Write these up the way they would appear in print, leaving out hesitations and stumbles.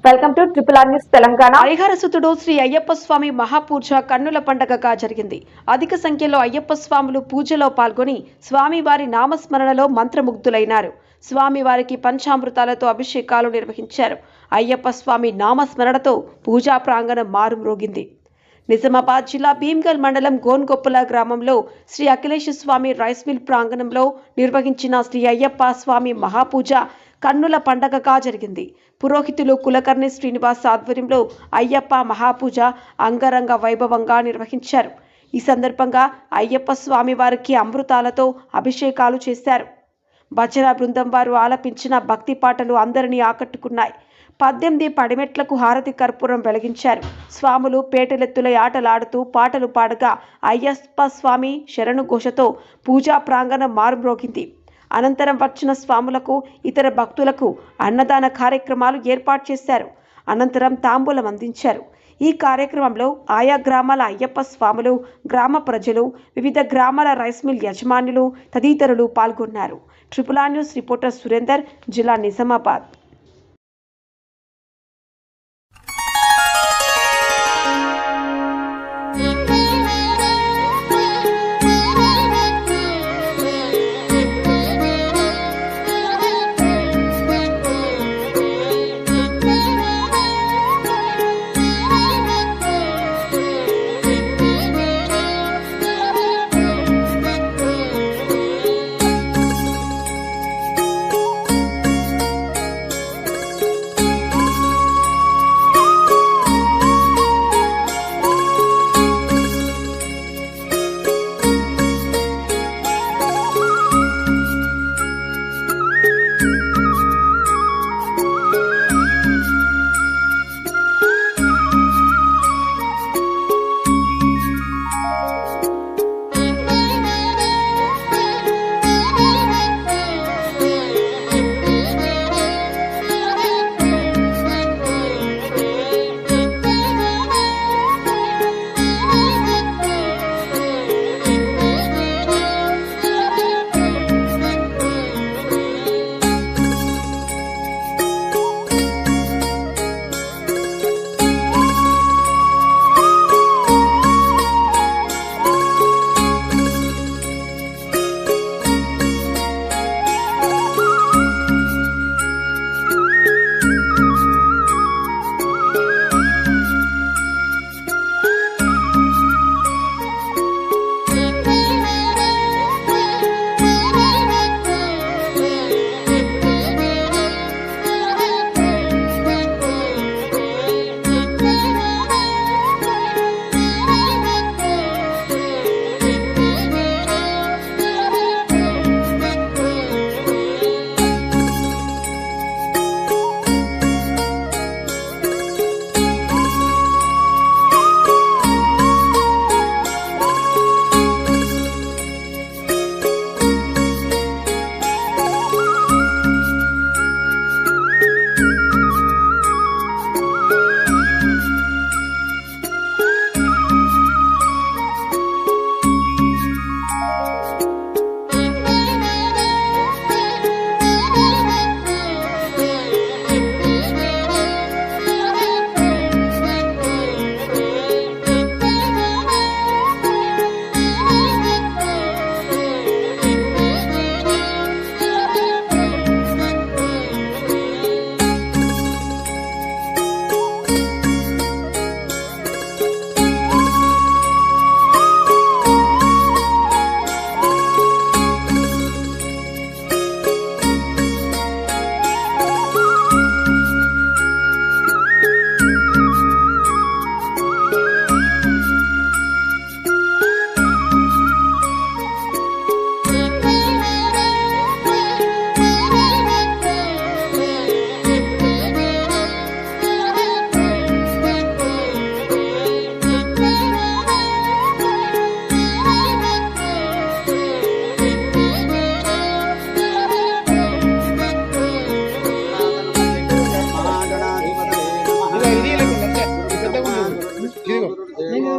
Welcome to triple R news Telangana. హరిహరసుతుడు శ్రీ అయ్యప్ప స్వామి మహాపూజ కన్నుల పండగగా జరిగింది. అధిక సంఖ్యలో అయ్యప్ప స్వాములు పూజలో పాల్గొని స్వామివారి నామస్మరణలో మంత్రముగ్ధులైనారు. స్వామివారికి పంచామృతాలతో అభిషేకాలు నిర్వహించారు. అయ్యప్ప స్వామి నామస్మరణతో పూజా ప్రాంగణం మారుమ్రోగింది. నిజామాబాద్ జిల్లా భీమ్గల్ మండలం గోన్గొప్పల గ్రామంలో శ్రీ అఖిలేశ్వర స్వామి రైస్ మిల్ ప్రాంగణంలో నిర్వహించిన శ్రీ అయ్యప్ప స్వామి మహాపూజ కన్నుల పండగగా జరిగింది. పురోహితులు కులకర్ణి శ్రీనివాస్ ఆధ్వర్యంలో అయ్యప్ప మహాపూజ అంగరంగ వైభవంగా నిర్వహించారు. ఈ సందర్భంగా అయ్యప్ప స్వామి వారికి అమృతాలతో అభిషేకాలు చేశారు. భజన బృందం వారు ఆలపించిన భక్తి పాటలు అందరినీ ఆకట్టుకున్నాయి. 18 పడిమెట్లకు హారతి కర్పూరం వెలిగించారు. స్వాములు పేటలెత్తుల ఆటలాడుతూ పాటలు పాడగా అయ్యప్ప స్వామి శరణు ఘోషతో పూజా ప్రాంగణం మారుమ్రోగింది. అనంతరం వచ్చిన స్వాములకు ఇతర భక్తులకు అన్నదాన కార్యక్రమాలు ఏర్పాటు చేశారు. అనంతరం తాంబూలం అందించారు. ఈ కార్యక్రమంలో ఆయా గ్రామాల అయ్యప్ప స్వాములు, గ్రామ ప్రజలు, వివిధ గ్రామాల రైస్ మిల్ యజమానులు తదితరులు పాల్గొన్నారు. Triple R news reporter Surender, జిల్లా నిజామాబాద్.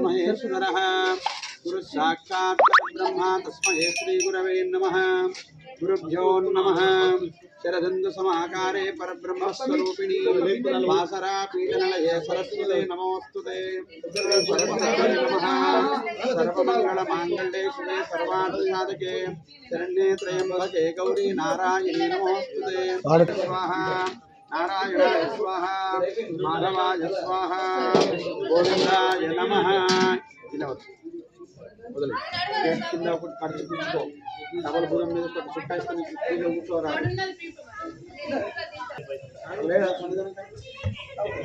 महेश्वरः गुरु साक्षात् ब्रह्मा तस्मै श्री गुरवे नमः। गुरुभ्यो नमः। शरदंदु समाकारे परब्रह्मस्वरूपिणी वासरा पीडनलये सरस्वते नमोस्तुते नमः सर्वमंगलमांगल्ये शिवे सर्वार्थसाधके शरण्ये त्र्यंबके गौरी नारायणी नमोस्तुते स्वाहा नारायणाय स्वाहा माधवाय स्वाहा गोविंदाय नमः మొదలు కింద ఒకటి ఖర్చు తీసుకో డబల్ భుజం మీద ఒకటి చుట్టాయిస్తాను కింద కూర్చోరా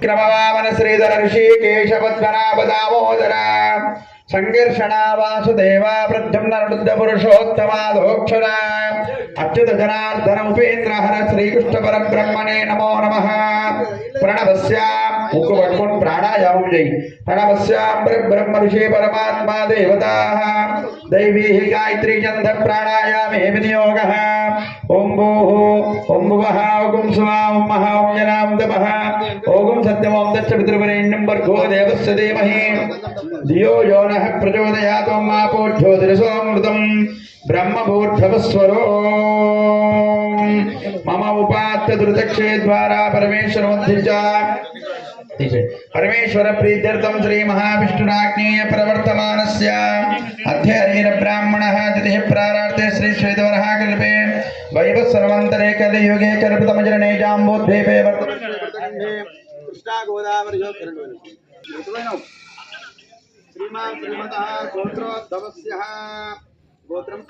క్రమవామన శ్రీధర ఋషికేశ పద్మనాభ దామోదర సంఘర్షణ వాసుదేవ ప్రద్యుమ్న పురుషోత్తమాధోక్షర అచ్యుత జనార్దన ఉపేంద్ర హర శ్రీకృష్ణ పరబ్రహ్మణే నమో నమః ప్రణవస్యాం ముక్కు పట్టుకొని ప్రాణాయామం చేయి ప్రణవస్యాం బ్రహ్మ ఋషి పరమాత్మా దేవతాః దైవీ గాయత్రీ ఛంద ప్రాణాయామే వినియోగః ఓం భూః ఓం భువః ఓం స్వాహా ఓం మహా ఓం జనాం తపః ఓం సత్యం ఓం దచ్చ పితృవరేణ్యం భర్గో దేవస్య ధీమహి ధియో యో నః ప్రచోదయాత్ ఓం ఆపో జ్యోతిరసోమృతం బ్రహ్మభూర్భవస్వరో మమ ఉపాత్త దుర్దక్షే ద్వారా పరమేశ్వరముద్ధించ परमेश्वर प्रीत्यर्थम श्री महाविष्णुराज्ञेय प्रवर्तमानस्य अध्ययनेन ब्राह्मणः तिथिः प्रारार्थे श्री श्वेतवरः कल्पे वैवस्वरमन्तरे कलियुगे कल्पितमजरणे जाम्बोद्भीपे वर्तते कृष्णा गोदावरी श्रीमान् श्रीमतः गोत्रोद्भवस्यः गोत्रं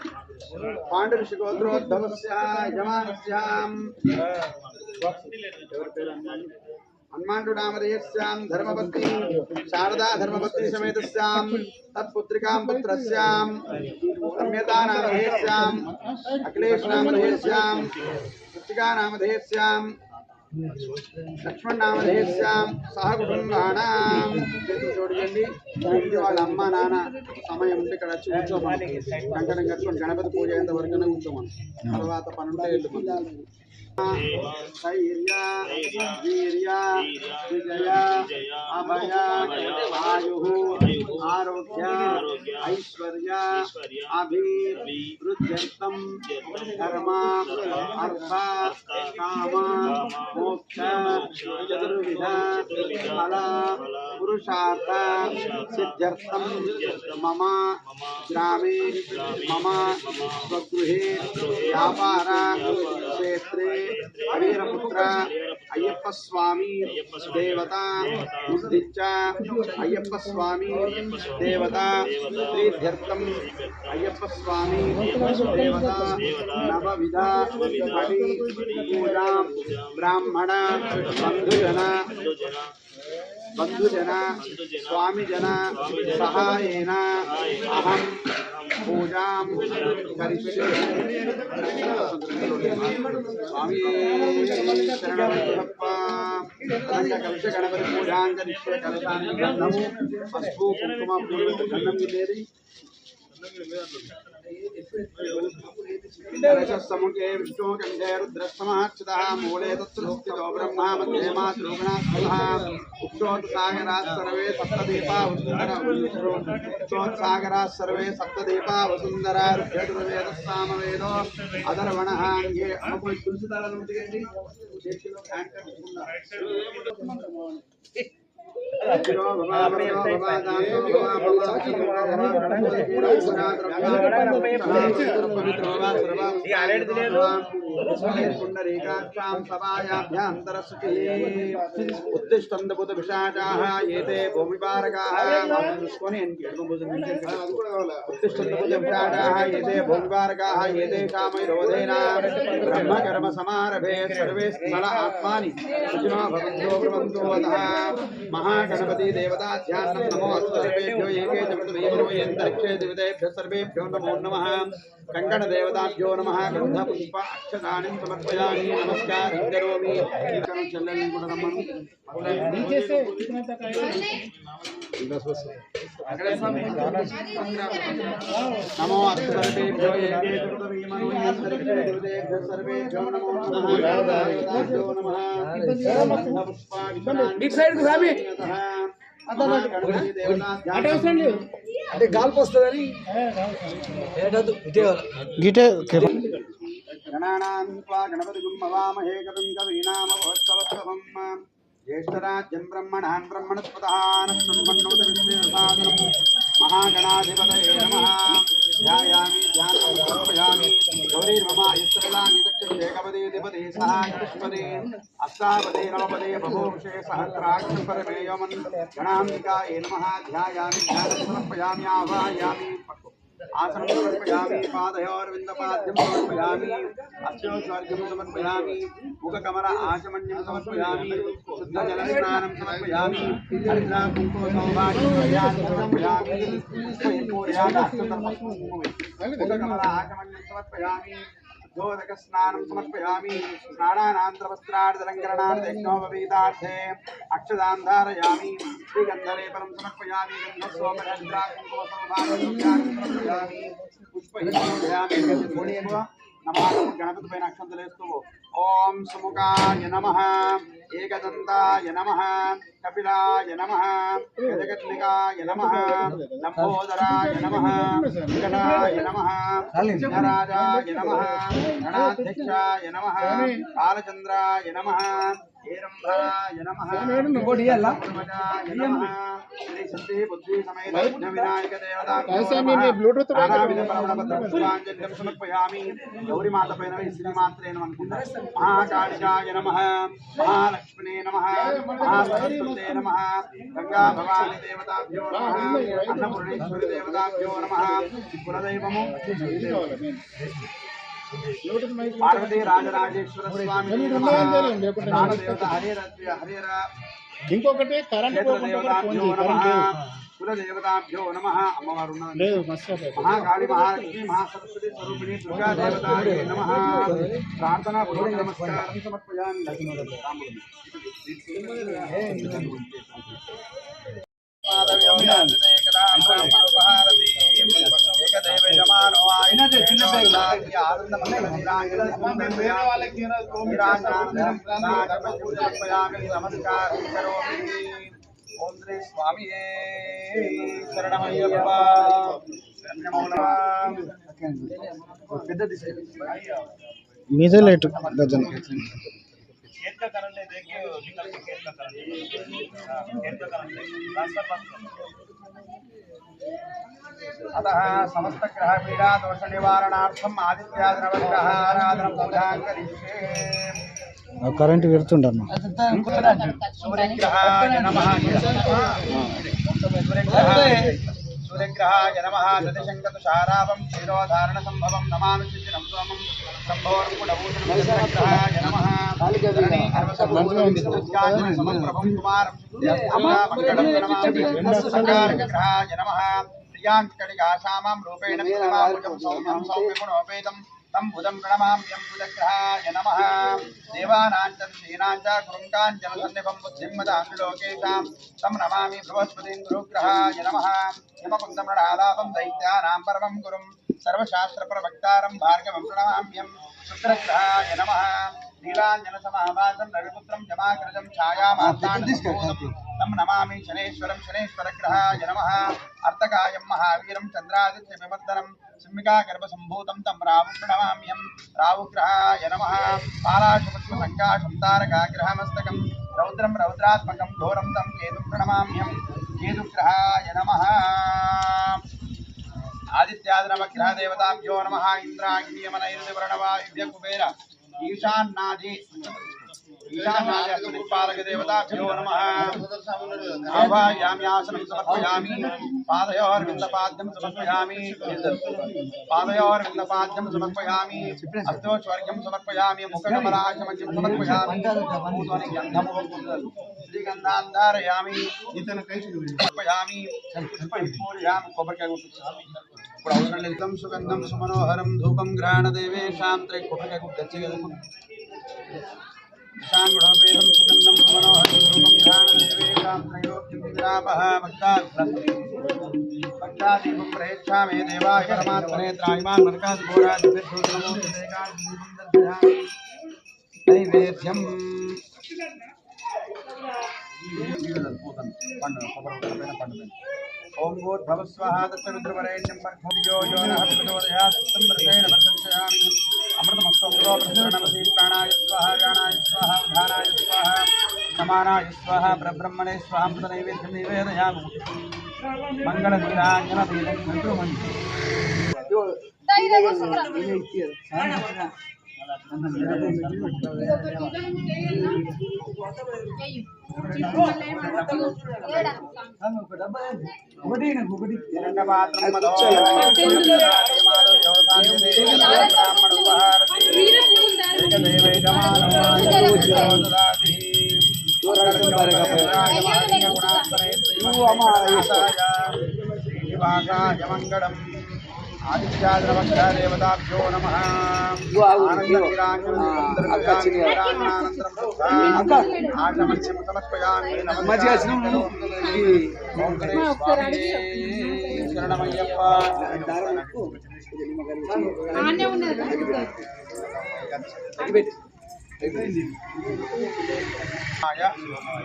पाण्डुऋषि गोत्रोद्भवस्य यजमानस्यां हनुमान्डुनामधेयस्यां धर्मपत्नी शारदा धर्मपत्नी समेतस्यां तत्पुत्रिकां पुत्रस्यां रम्यतानामधेयस्यां अखिलेशनामधेयस्यां कृतिकानामधेयस्यां लक्ष्मणनामधेयस्यां सह कुटुंबानां చూడండి ఇంటి వాళ్ళ అమ్మ నాన్న సమయం ఉంటే ఇక్కడ వచ్చి కూర్చోమని కంకణం కట్టుకొని గణపతి పూజ అయ్యేంత వరకు కూర్చోమని తర్వాత పనుంటే వెళ్ళిపోతాం धैर्य वीर्य विजय अभय आयु आरोग्य ऐश्वर्य अभिवृद्ध्यर्थम धर्म अर्थ काम मोक्ष चतुर्विध फल पुरुषार्थ सिद्ध्यर्थम मम ग्रामे मम स्वगृहे व्यापार क्षेत्रे वीरपुत्र अय्यप्प स्वामी देवता उद्दिच्च अय्यप्प स्वामी देवता प्रीत्यर्थम अय्यप्प स्वामी देवता नवविध बलि पूजा ब्राह्मण बंधुजन स्वामीजन सहायेन अहम पूजा करिष्ये स्वामी शरणमయ్యప్ప కలశ గణపతి పూజా కరిష్యే కలశాన్ని గంధము పసుపు కుంకుమ పూలు గంధం గిలేది समुखे विष्णु कंठे रुद्रस्तमाच्युतः मूले तत्स्थितो ब्रह्मा मध्ये मातृगणास्तः उक्षोत्सागरात् सर्वे सप्तदीपा उक्षोत्सागरात् सर्वे सप्तदीपा वसुन्धरा ऋग्यजुर्वेदः सामवेदो अधर्वणः अंगे कोई तुलसीदारन उठेंगे చేతిలో హ్యాండ్ కట్టుకుందా उत्तिष्ठन्तभूतविशाचाः भूमिपारकाः येतेषामैरोधेन ब्रह्मकर्मसमारभे सर्वे स्थल आत्मानि सुखिनो भवन्तो ब्रह्मन्तो वदः महागणपति देवता ध्यानं नमो सर्वेभ्यो एके जगद्वीरो यन्तरिक्षे दिवदेभ्यः सर्वेभ्यो नमो नमः कंकण देवताभ्यो नमः गन्ध पुष्प अक्षतानि समर्पयामि नमस्कारं करोमि चल्लन गुणरमणि नीचे से कितना तक आएगा बस नमो सर्वेभ्यो एके जगद्वीरो यन्तरिक्षे दिवदेभ्यः सर्वेभ्यो नमो नमः देवताभ्यो नमः गन्ध पुष्प अक्षतानि साइड गुलाबी అంటే గాల్పు వస్తుందని గిటే गणानां त्वा गणपतिं हवामहे कविं कवीनामभवत्सवस्तवम् ज्येष्ठराज्यं ब्रह्मणान् ब्रह्मणस्पदान् शृण्वन्नोतविश्वेदसादनम् महागणाधिपतये नमः ध्यायामि ध्यानं समर्पयामि गौरीर्ममा यत्रलानि दक्षिणे कपदेधिपति सहायपुष्पदे अष्टापदे नवपदे बभूषे सहस्राक्षरमेयमन् गणाम्बिकायै नमः ध्यायामि ध्यानं समर्पयामि आवाहयामि आसनं समर्पयामि पादयोर्विन्दपाद्यं समर्पयामि अक्षयोस्वर्घ्यं समर्पयामि मुखकमल आचमन्यं समर्पयामि शुद्धजलस्नानं समर्पयामि हरिद्रा कुङ्कुमसौभाग्यं समर्पयामि मुखकमल आचमन्यं समर्पयामि दोदकस्नानं समर्पयामि स्नानानान्तरवस्त्रार्धलङ्करणार्थेष्णोपवीतार्थे अक्षदान् धारयामि श्रीगन्धलेपनं समर्पयामि गन्धस्वमरद्राकुङ्कुमसौभाग्यं समर्पयामि पुष्पयामि नमः गणपतिपैన अक्षन्तलेस्तु ओम सुमुखाय नमः एकदन्ताय नमः कपिलाय नमः गजकर्णिकाय नमः लंबोदराय नमः विकटाय नमः विघ्नराजाय नमः गणाध्यक्षाय नमः कालचंद्राय नमः हेरंभराय नमः ब्रह्मजाय नमः श्री सिद्धि बुद्धि समेत विघ्न विनायक देवताभ्यो नमः नानाविध पुष्पांजलिं समर्पयामि गौरी माता पैన శ్రీమాత్రే నమః महाकालिकाय नमः महालक्ष्मी नमः महासरस्वती नमः गंगा भवानी देवताभ्यो नमः अन्नपूर्णेश्वरी देवताभ्यो नमः कुलदैवमु पार्वती राजराजेश्वर स्वामी नमः देवता हरिहर ఇంకొకటి కరెంట్ देवताभ्यो नमः कुलदेवताभ्यो नमः अम्मवारु महाकाली महालक्ष्मी महासरस्वती स्वरूपिणी दुर्गा देवताय नमः प्रार्थना पूर्वक नमस्कारं समर्पयामि ओम श्री स्वामी शरणमయ్యప్ప మీదే లేట్ గజన अतः समस्त ग्रह पीड़ा दोष निवारणार्थम आदित्याग्रह आराधना पूजा करिष्ये కరెంట్ పెడుతుండన్న सूर्यग्रहाय नमः सूर्यग्रहाय नमः दतिशङ्कतुषारावं क्षीरोधारण संभवं नमामि चिन्नं सोमं शम्भोर्पुडभूषणं सूर्यग्रहाय नमः समप्रभं कुमारं मङ्गलं नमामि सकारग्रहाय नमः प्रियाङ्कटिकाशामां रूपेण प्रणमामुजं सौम्यं सौम्यगुणोपेतं तं बुधं प्रणमाम्यं बुधग्रहाय नमः देवानां च ऋषीणां च गुरुङ्काञ्चनसन्निभं बुद्धिं मदानुलोकेशां तं नमामि बृहस्पतिं गुरुग्रहाय नमः यमकुन्दमृणालापं दैत्यानां परमं गुरुं सर्वशास्त्रप्रवक्तारं भार्गवं प्रणमाम्यं शुक्रग्रहाय नमः नीलाञ्जनसमाभासं रविपुत्रं जमाकृतं छायामार्ताण्डं तं नमामि शनेश्वरं शनेश्वरग्रहाय नमः अर्तकायं महावीरं चन्द्रादित्यविवर्धनं सिंहिकागर्भसम्भूतं तं रावुं प्रणमाम्यं रावुग्रहाय नमः पालाशपुष्पसङ्काशं तारकाग्रहमस्तकं रौद्रं रौद्रात्मकं घोरं तं केतुं प्रणमाम्यं केतुग्रहाय नमः आदित्यादिनवग्रहदेवताभ्यो नमः इन्द्राग्नियमनैर्दिवर्णवायुव्यकुबेर ईशान्नादि ईशान्नादि देवताभ्यो नमः आवाहयामि आसनं समर्पयामि पादयोर्विन्दपाद्यं समर्पयामि पादयोर्विन्दपाद्यं समर्पयामि हस्तोस्वर्घ्यं समर्पयामि मुखकमलाचमन्यं समर्पयामि श्रीगन्धान् धारयामि समर्पयामि पुष्पपूरयामि कोपरकाय ఇప్పుడు అవసరం లేదు సుగంధం సుమనోహరం ధూపం గ్రహణదేవేషాం త్రైకోపకాయ గచ్చగదం शांगुणोपेदं सुगन्धं सुमनोहरं रूपं ध्यानदेवेशां त्रयोक्यं विरापः भक्तादीपं प्रयच्छामि देवाय परमात्मने त्रायमान् नरकादिघोरादिभिर्भूतनमो नैवेद्यं पंड ओम भूर्भुवस्वः तत्सवितुर्वरेण्यं भर्गो यो नः प्रचोदयात् ततं वर्षेण वर्षयामि अमृतमस्तु प्रसरणमसि प्राणाय स्वाहा ज्ञानाय स्वाहा उद्धानाय स्वाहा समानाय स्वाहा परब्रह्मणे स्वाहा अमृतनैवेद्यं निवेदयामि मङ्गलनीराञ्जनदीपं मन्त्रमन्ति मंगलम आदित्यादेवताभ्यो नमः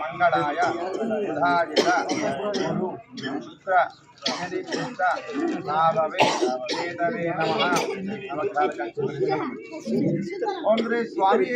मंगलाय बुधाय गुरु शुक्र ओम श्री स्वामी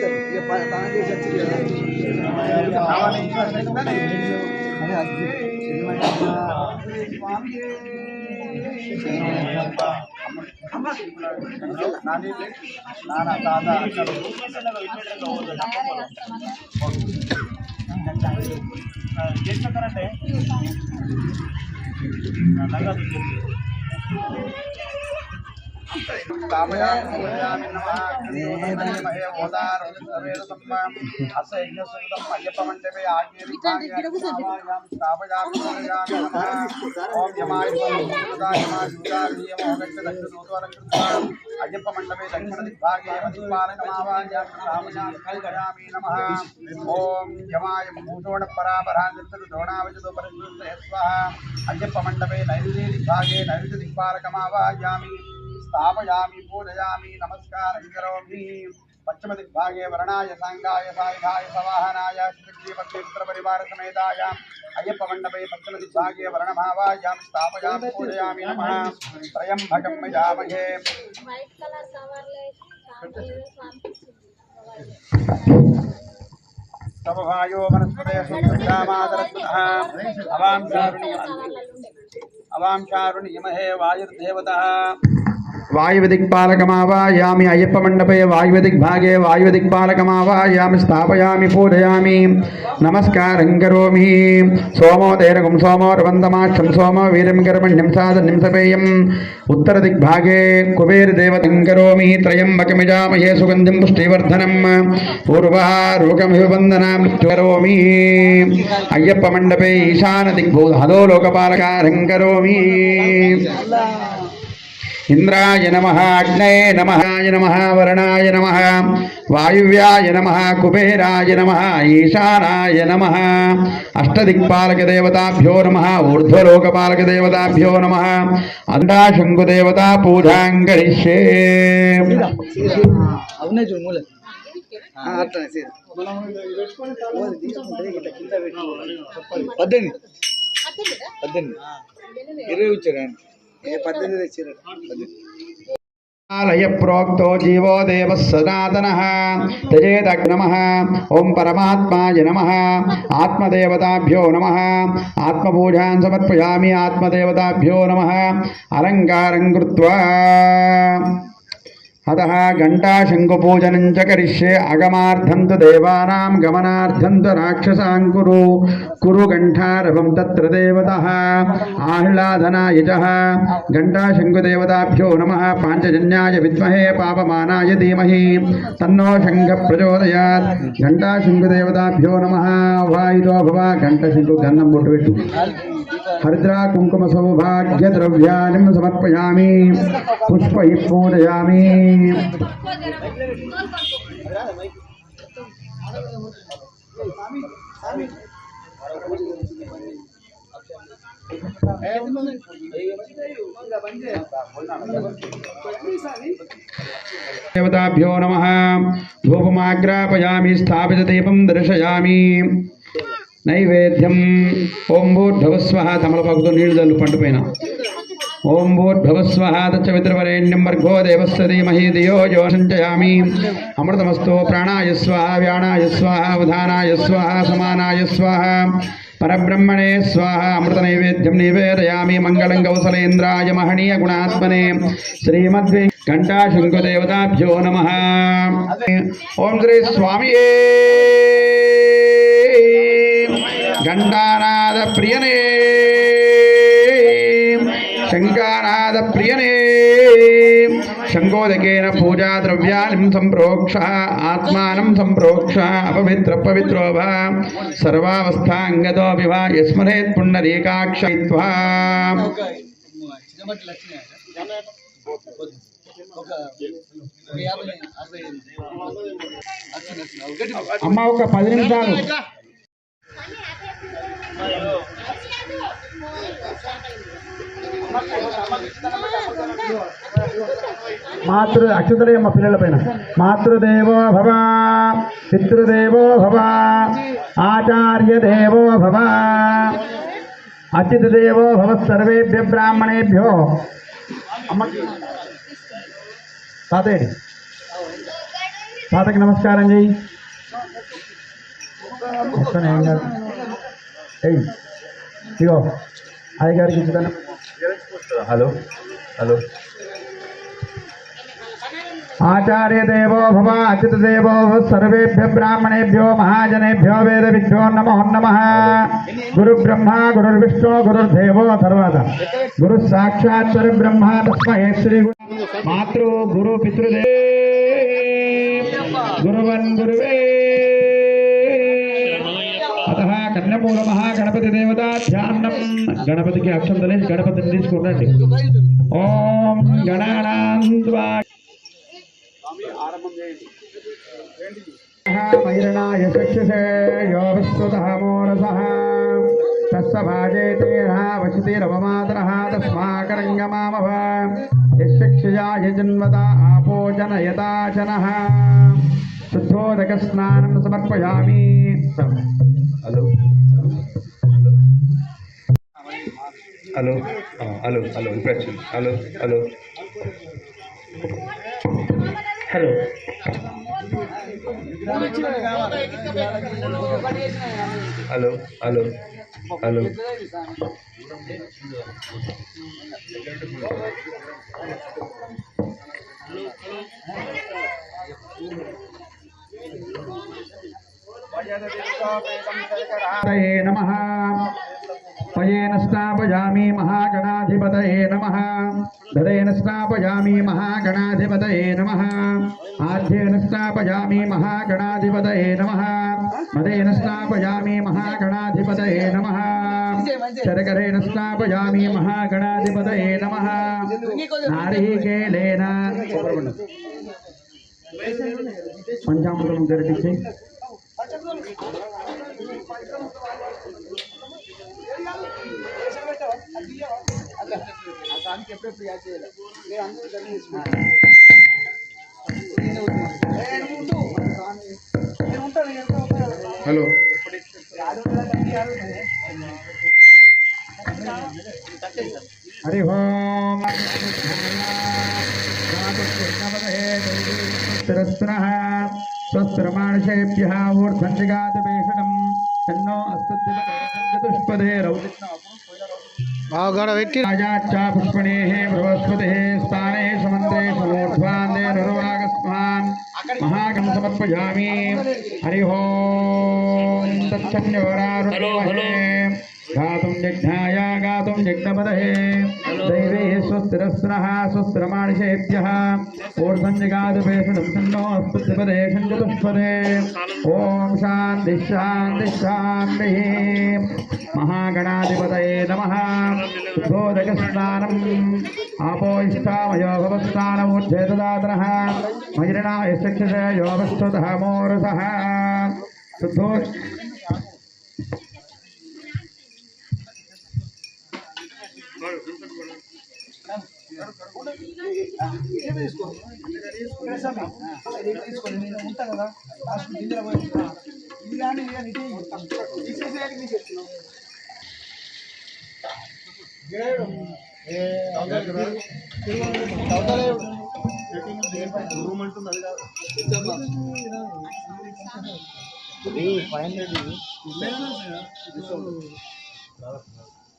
अय्यप्प मंडपे दक्षिण दिग्भागे ओम यमाय भूषोण परापरांगोणावचतो परिशुद्धे स्वाहा अय्यप्प मंडपे नैऋत्य दिग्भागे नैऋत्य दिक्पालकमावाहयामि स्थापयामि पूजयामि नमस्कारं करोमि पश्चिम दिग्भागे वर्णाय सांगाय सायुधाय सवाहनाय श्रीपत्नीपुत्र परिवार समेताय अय्यप्प मंडपे पश्चिम दिग्भागे वर्णमावाहयामि स्थापयामि पूजयामि नमः त्रयंबकं यजामहे व्हाइट कलर सवारले तवभायो वनस्पतयः सुक्षामादरस्तः अवां चारुण्यमहे वायुर्देवतः वायुदिक्पालकमावाहयामि अय्यप्प मंडपे वायुदिग्भागे वायुदिक्पालकमावाहयामि स्थापयामि पूजयामि नमस्कारं करोमि सोमो तेरगुं सोमो रवन्दमाक्षं सोमो वीरं कर्मण्यं साधनं सपेयम् उत्तरदिग्भागे कुबेरदेवतं करोमि त्रयंबकमिजामहे सुगन्धिं पुष्टिवर्धनं पूर्वारुकमिव वन्दनां करोमि अय्यप्प मंडपे ईशानदिग्भू हलो लोकपालकारं करोमि इंद्राय नमः अग्नये नमः वरुणाय नमः वायुव्याय नमः कुबेराय नमः ईशानाय नमः अष्टदिक्पालकदेवताभ्यो नमः ऊर्ध्वलोकपालकदेवताभ्यो नमः अंडाशंकुदेवता पूजां करिष्ये आलय प्रोक्तो जीवो देवः सनातनः त्यजेदग्नमः ओं परमात्माय नमः आत्मदेवताभ्यो नमः आत्मपूजां समर्पयामि आत्मदेवताभ्यो नमः अलङ्कारं कृत्वा अतः घंटाशंकुपूजनं च करिष्ये अगमार्थं तु देवानां गमनार्थं तु राक्षसां कुरु घंटारवं तत्र देवतः आह्लादनाय च घंटाशंकुदेवताभ्यो नमः पांचजन्याय विद्महे पापमानाय धीमहि तन्नो शंखः प्रचोदयात् घंटाशंकुदेवताभ्यो नमः वायुतो भव घंटाशंकु गन्धं बोट्टु हरिद्रा कुंकुम सौभाग्य द्रव्याणि समर्पयामि पुष्पैः पूजयामि देवताभ्यो नमः धूपमाग्रापयामि स्थापितदीपं दर्शयामि నైవేద్యం. ఓం భూర్భువస్వః. తమలపాకుతో నీళ్లు చల్లు పండు పైన. ఓం భూర్భువస్వః తచ్చవితుర్వరేణ్యం భర్గో దేవస్య ధీమహి ధియో యో సంచయామి. అమృతమస్తు. ప్రాణాయ స్వాహ వ్యానాయ స్వాహ ఉదానాయ స్వాహ సమానాయ స్వాహ పరబ్రహ్మణే స్వాహ. అమృత నైవేద్యం నివేదయామి. మంగళం కౌసలేంద్రాయ మహనీయ గుణాత్మనే శ్రీమద్వే ఘంటాశంకుదేవతాభ్యో నమః. ఓం శ్రీ స్వామియే ఘంటానాద ప్రియనే శంకానాద ప్రియనే శంకోదకేన పూజా ద్రవ్యాన్ని సంప్రోక్ష ఆత్మానం సంప్రోక్ష అపవిత్ర పవిత్రో భవ సర్వావస్థాంగతో వివా యస్మరేత్ పుండరీకాక్షయిత్వా. అమ్మ ఒక 10 నిమిషాలు. అక్షతలేమ్మ పిల్లల పైన. మాతృదేవో భవ పితృదేవో భవ ఆచార్య దేవో భవ అతిథిదేవో భవ సర్వేభ్య బ్రాహ్మణేభ్యో. అమ్మకి తాతయ్య తాతకి నమస్కారం చెయ్యి. ఏం కాదు. ఇగో అయ్యగారికి ఇచ్చుతాను. Hello hello. ఆచార్య దేవో భవ అచ్యుత దేవో భవ సర్వేభ్య బ్రాహ్మణేభ్యో మహాజనేభ్యో వేద విద్యో నమో నమః. గురు బ్రహ్మ గురుర్విష్ణు గురుర్దేవో. తర్వాత గురు సాక్షాత్ పరబ్రహ్మ తస్మై శ్రీ. మాతృ గురు పితృదే గురువన్ గురువే. అతః కన్యమూల మహాగణపతి దేవతా ధ్యానం. గణపతికి అక్షంతలేసి గణపతిని తీసుకురండి. ఓం గణానాన్వా మైరణాయ చక్షుషే యో విశ్వతః మోరసః తస్య భాజేతేన వశతిరవమాతరః తస్మాకరంగమామవ యశ్చక్షుషా యజన్మతా ఆపో జనయతాచనః. శుద్ధోదక స్నానం సమర్పయామి. Hello hello hello hello impression. Hello hello hello. Hello hello hello. నమః. పయేన స్నాపయామి మహాగణాధిపతయే నమః. ధరేణ స్నాపయామి మహాగణాధిపతయే నమః. ఆధ్యేన స్నాపయామి మహాగణాధిపతయే నమః. మదేన స్నాపయామి మహాగణాధిపతయే నమః. శరకరేణ స్నాపయామి మహాగణాధిపతయే నమః. నారికేలేన పంచామృతం జరిపించి హలో. హరి ఓం. స్వస్త్రమానుషేభ్యః ఊర్ధ్వంజగాతభేషణం తన్నో అస్తుష్పదే పుష్పణేః బృహస్పతిః స్థానేషు మంత్రేషు మూర్ధ్వాన్దే నరువాగస్మాన్ మహాగం సమర్పయామి. హరి ఓం తచ్చన్యోరారుణే గాతుం యజ్ఞాయ గాతుం యజ్ఞపదహే దైవే స్వస్తిరస్నః స్వస్త్రమానుషేభ్యః ఊర్ధ్వంజగాతభేషణం తన్నో అస్తుష్పదే చతుష్పదే. ఓం శాంతి శాంతి శాంతి. మహాగణాధిపతయే నమః. శుద్ధోదక స్నానం ఆపో ఇష్టామయో భవస్థానమూర్ధ్వేదాతరః మహిరణాయ చక్షుషే యో విశ్వతః మోరసః. శుద్ధో తీసుకోండి. నేను ఉంటాను కదా లాస్ట్ గింజల పోయి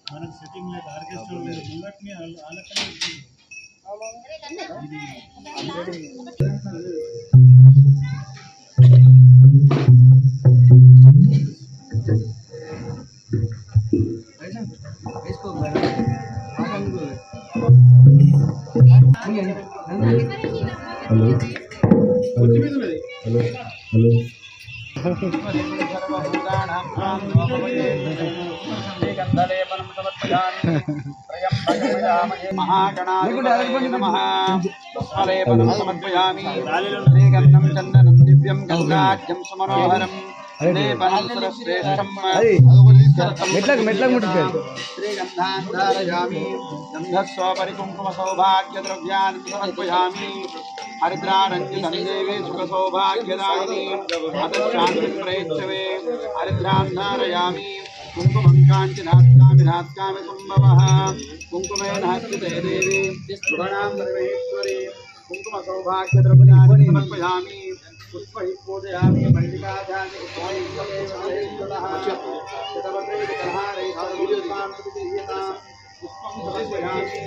మనకు సెట్టింగ్ లేక ఆర్కెస్ట్రా ముంగట్ని ఆలకనే महागणाधिपतये नमः पुष्पलेपनं समर्पयामि श्रीगन्धं चन्दनं दिव्यं गङ्गाढ्यं सुमनोहरं लेपनं सुरश्रेष्ठं श्रीगन्धान् धारयामि गन्धस्वपरि कुङ्कुमसौभाग्यद्रव्यान् समर्पयामि हरिद्रारञ्जितं देवी सुखसौभाग्यदायिनी अतश्चान्तिं प्रेच्छवे हरिद्रान् धारयामि कुङ्कुमं काञ्चिनात्कामि नात्कामि कुम्भवः कुङ्कुमेन हस्तिते देवी शुभनां सर्वेश्वरी कुङ्कुमसौभाग्यद्रव्यानि समर्पयामि पुष्पैः पूजयामि मल्लिकाध्यानि पुष्पैः पुष्पं समर्पयामि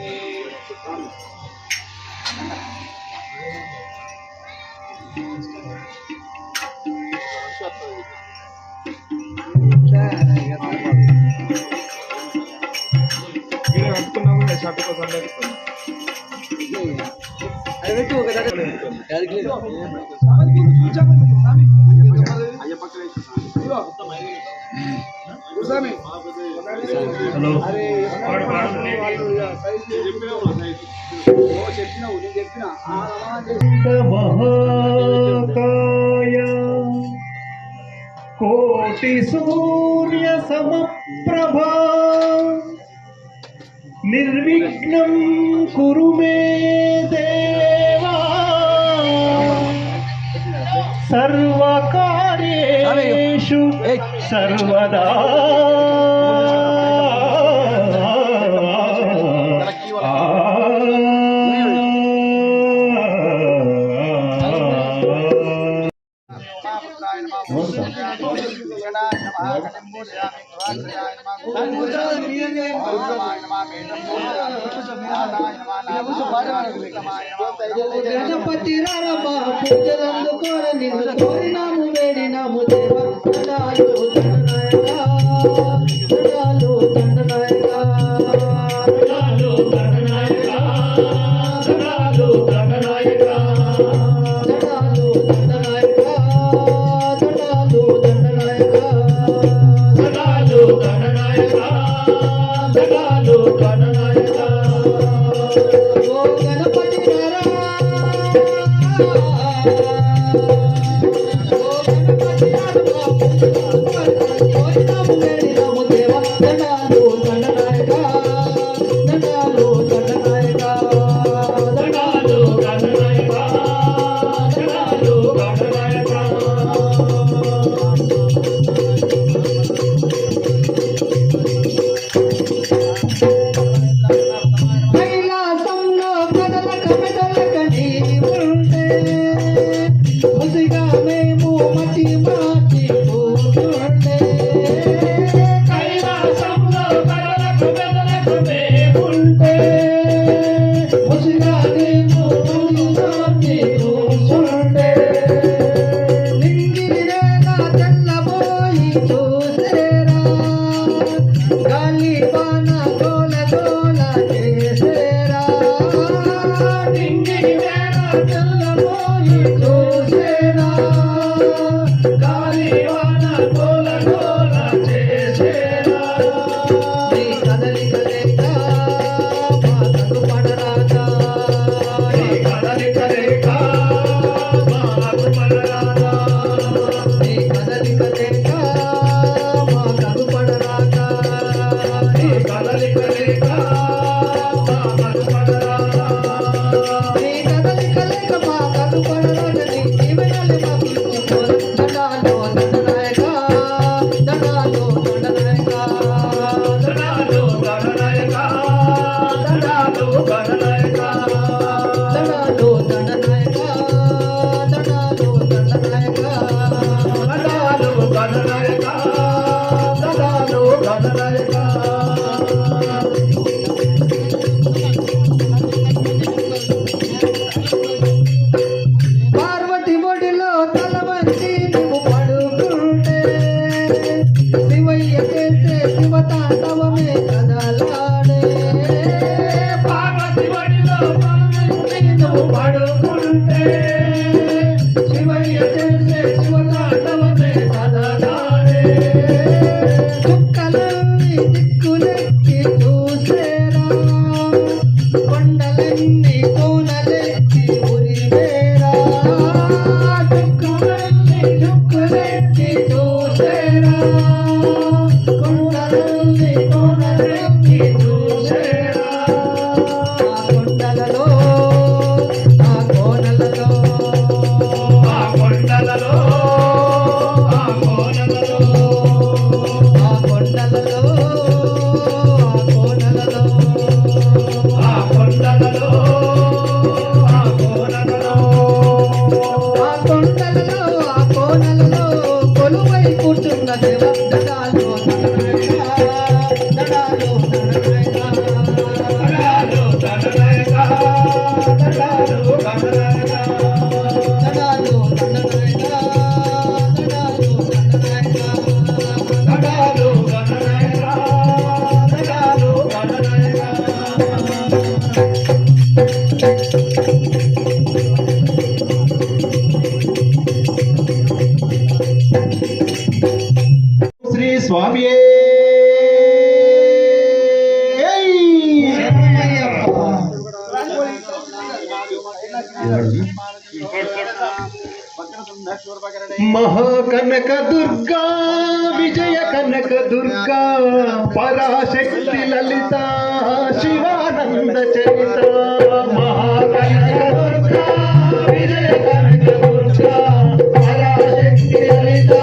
महाकाय कोटि सूर्य समप्रभा निर्विघ्नं कुरु मे देवा सर्वकार्येषु सर्वदा గణపతి రారమ్మా పూజలందు కోర నిన్ను కోరినాము వేడినాము దేవా దండాలు దండనాయక దండాలు దండనాయక దండాలు దండనాయక దండాలు దండనాయక దండాలు దండనాయక దండాలు దండనాయక దండాలు దండనాయక ఓ గణపతి రారా కైలాసంలో కదలక మెదలక నీవుంటే ముసిగా మేము మతి మాటి కూర్చుంటే కైలాసంలో కదలక మెదలక మేముంటే ముసిగా మేము మతి మాటి కూర్చుంటే నింగిరేగా తెల్లబోయి చూసేరా గాలి పాన గోల గోల చేసేరా నింగిరేగా తెల్లబోయి చూసేరా గాలి పాన గోల గోల చేసేరా నీ కదలిక లేక మాకు పడరాదా నీ కదలిక లేక మాకు పడరాదా నీ కదలిక లేక మాకు పడరాదా నీ పార్వతి ఒడిలో తల వంచి నువ్వు పడుకుంటే శివయ్య చేసే శివతాండవమే కదలాడే పార్వతి ఒడిలో తల వంచి నువ్వు పడుకుంటే శివయ్య చేసే శివతాండవమే కదలాడే చుక్కలన్నీ దిక్కులెక్కి చూసేరా కొండలన్నీ కోనలెక్కి ఉరివేరా చుక్కులెక్కి చూసేరా కొండలన్నీ కోనలెక్కి చూసేరా ఆ కొండలలో ఆ కోనలలో ఆ కొండలలో ఆ కోనలలో ఆ కొండలలో ఆ కోనలలో ఆ కొండలలో ఆ కోనలలో కొలువై కూర్చున్న దేవ దడాలో దడాలో శ్రీ స్వామి మహాకనక దుర్గా విజయ కనక దుర్గా పరాశక్తి లలిత శివానంద చరిత మహాకనక దుర్గా విజయ కనక దుర్గా పరాశక్తి లలిత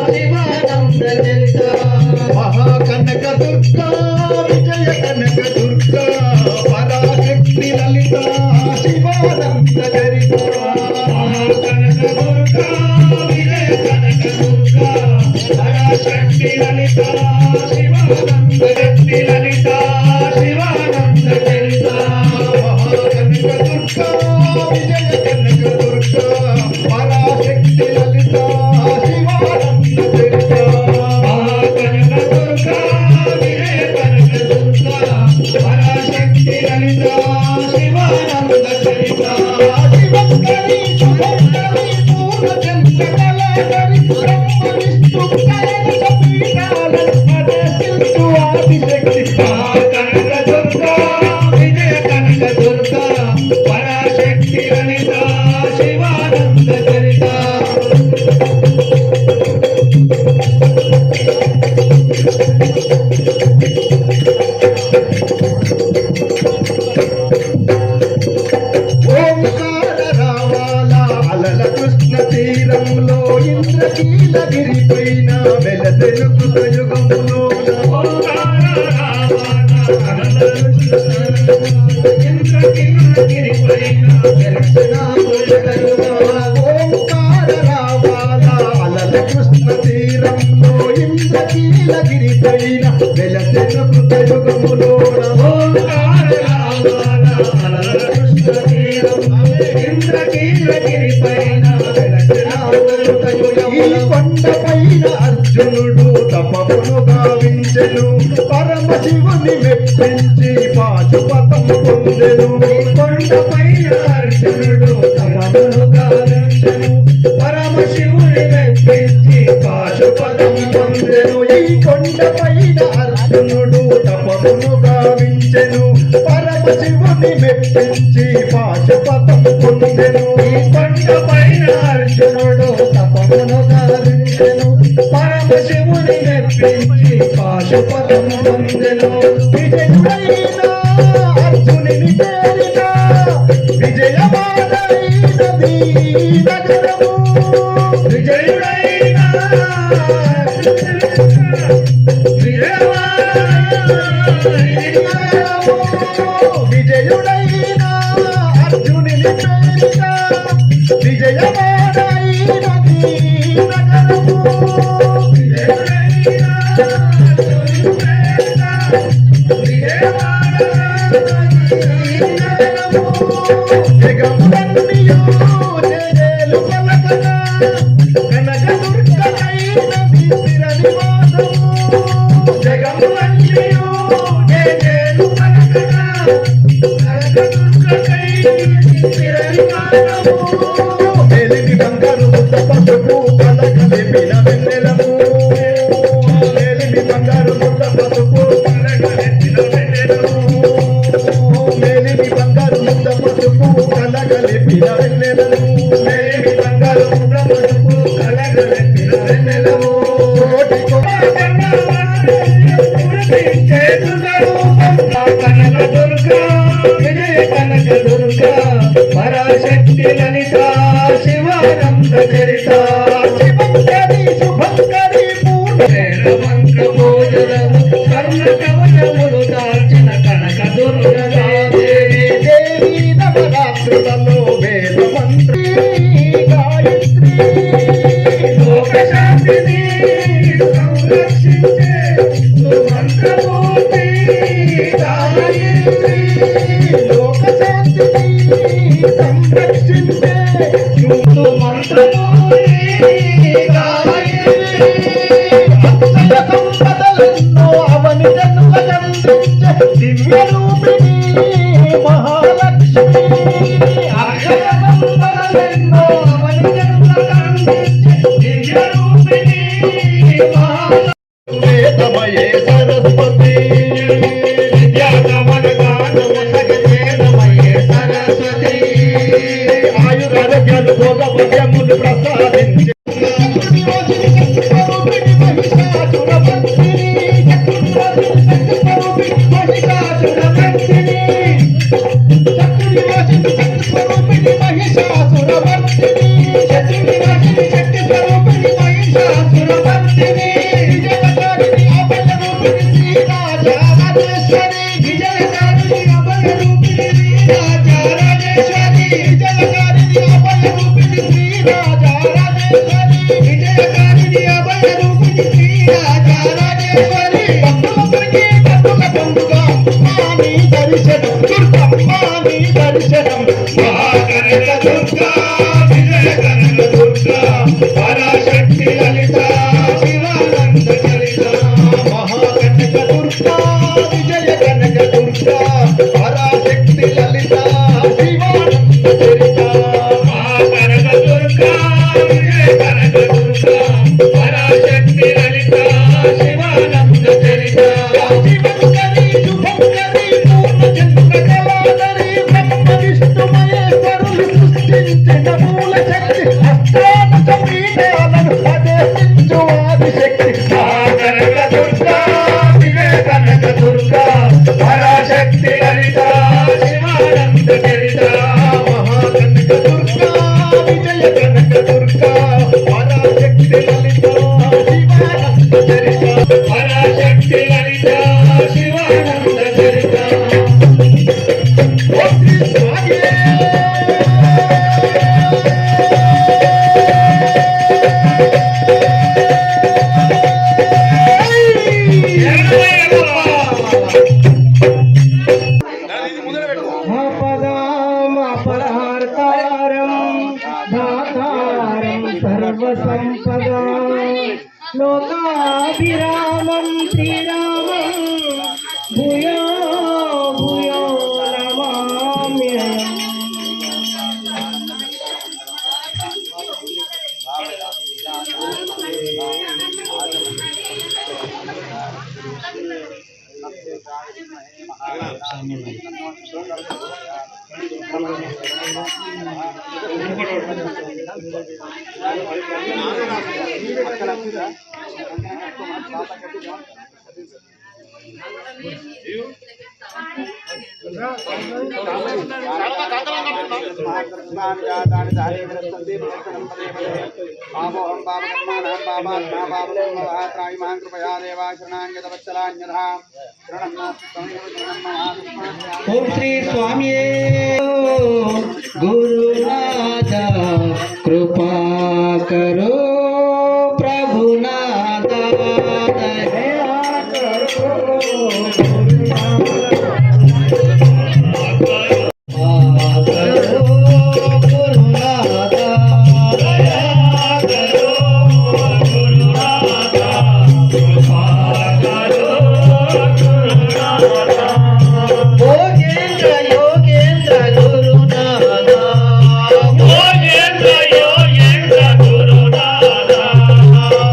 శివానంద చరిత మహాకనక దుర్గా విజయ కనక దుర్గా పరాశక్తి లలిత శివానంద చరిత మహాకనక దుర్గా విజయ కనక దుర్గా పరాశక్తి లలిత శివానంద శక్తి లలిత శివానంద చరిత మహాకనక దుర్గా విజయ కనక దుర్గా పరాశక్తి లలిత శివానంద చరిత మహాకనక దుర్గా విజయ కనక దుర్గా పరాశక్తి లలిత శివానంద చరిత శివకరి శుభకరి పూర్ణచంద్ర కళాకరి బ్రహ్మ విష్ణు కరణ పీఠాలంకృతు ఆదిశక్తి మహాకనక దుర్గా విజయ కనక దుర్గా పరాశక్తి లలిత శివానంద చరిత ఓంకార రావాల అలల కృష్ణ తీరంలో ఇంద్రకీలగిరి పైన వెలసెను కృతయుగములో ఓంకార రావాల అలల కృష్ణ ఇంద్రకీలగిరి పైన వెలసెను కృతయుగములో ఓంకార రావాల అలల కృష్ణ తీరంలో ఇంద్రకీలగిరి పైన వెలసెను కృతయుగములో ఓంకార రావాల అలల కృష్ణ తీరం ఇంద్రకీలగిరి పైన ఈ కొండ పైన అర్జునుడు తపమును గావించెను పరమశివుని మెప్పించి పాశుపతం పొందెను ఈ కొండ పైన అర్జునుడు తపమును గావించెను పరమశివుని మెప్పించి పాశుపతం పొందెను ఈ కొండ పైన అర్జునుడు తపమును గావించెను పరమశివుని మెప్పించి పాశుపతం పొందెను ఈ కొండ పైన అర్జునుడు తపమును గావించెను పరమశివుని మెప్పించి పాశుపతం పొందెను విజయుడైన అర్జునుని పేరిట విజయమానైనది నగరము విజయుడైన విజయుడైన అర్జునుని పేరిట విజయమానైనది నగరము విజయుడైన జగములన్నీయు జయలు పలకగా కనకదుర్గమైనది స్థిర నివాసము. జగములన్నీయు జయలు పలకగా కనకదుర్గమైనది స్థిర నివాసము. మేలిమి బంగారు ముద్ద పసుపు కలగలిపిన వెన్నెలము. మేలిమి బంగారు ముద్ద పసుపు కలగలిపిన వెన్నెలము. మేలిమి బంగారు ముద్ద పసుపు కలగలిపిన వెన్నెలము. మేలిమి బంగారు ముద్ద పసుపు కలగలిపిన వెన్నెలము. కోటి కనక దుర్గా విజయ కనక దుర్గా పరాశక్తి లలిత శివానంద చరిత శివంకరి శుభంకరి పూర్ణ మంత్ర పూజలను కర్ణ కవచములు దాల్చిన కనక దుర్గా దేవి దేవి నవరాత్రులలో వేద మంత్రి గాయత్రి లోక శాంతిని సంరక్షించే సుమంత్రమూర్తి గాయత్రి లోక శాంతిని సంరక్షించే సుమంత్రమూర్తి గాయత్రి అక్షయ సంపదలెన్నో అవని జన్మకందించే దివ్య రూపిణి మహాలక్ష్మి. అక్షయ సంపదలెన్నో అవని జన్మకందించే దివ్య రూపిణి మహాలక్ష్మి. వేదమయే సరస్వతి విద్యాగమనగానము సగవేదమయే సరస్వతి ఆయురారోగ్యాలు భోగ భవ్యములు ప్రసాదించి దర్శనం మహాకనక దుర్గా విజయ కనక దుర్గా పరాశక్తి లలిత శివానంద చరిత మహాకనక దుర్గా విజయ కనక దుర్గా పరాశక్తి లలిత శివానంద చరిత మహాకనక దుర్గా విజయ కనక దుర్గా పరాశక్తి లలిత శివానంద చరిత శివంకరి శుభంకరి పూర్ణ జన్మ కళాధరి బ్రహ్మ విష్ణు మహేశ్వరులు సృష్టించిన మూల శక్తి అష్టాదశ పీఠాలను అదేశించు ఆదిశక్తి కనక దుర్గా విజయ కనక దుర్గా పరాశక్తి లలిత శివానంద చరిత మహాకనక దుర్గా విజయ కనక దుర్గా పరాశక్తి లలిత శివానంద చరిత పరాశక్తి లలిత శివానంద చరిత. ఓ శ్రీ స్వామి అపరార్తారం దాతారం సర్వసంపదా లోకాభిరామం శ్రీరామం భూయో భూయో నమామ్యహం. ఓం శ్రీ స్వామి గురునాథ కృపా కరో ప్రభునాథ దయా కరో భోగేంద్ర యోగేంద్ర గురునాథ భోగేంద్ర యోగేంద్ర గురునాథ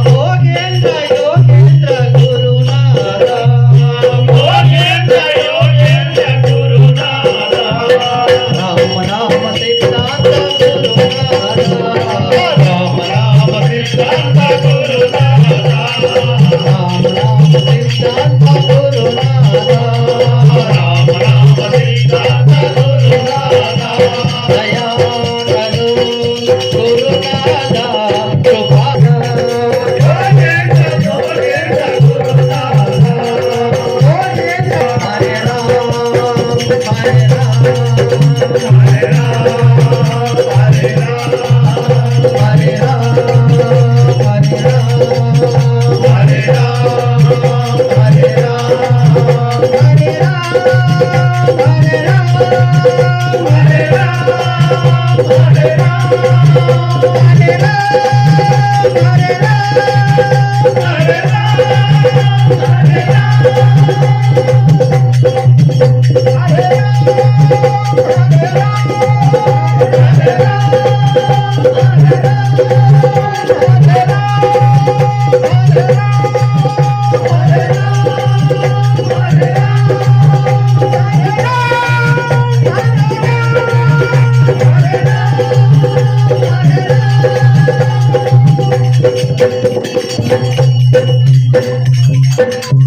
భోగేంద్ర యోగేంద్ర గురునాథ భోగేంద్ర యోగేంద్ర గురునాథ రామ రామ సిద్ధాంత గురునాథ రామ రామ సిద్ధాంత గురునాథ రామ రామ సిద్ధాంత గురునాథ రామ రామ సిద్ధాంత గురునాథ దయాకరు గురునాథ కృపాకర యోగేంద్ర యోగేంద్ర గురునాథ యోగేంద్ర హరే రామ హరే రామ హరే రామ హరే రామ హరే రామ హరే రామ హరే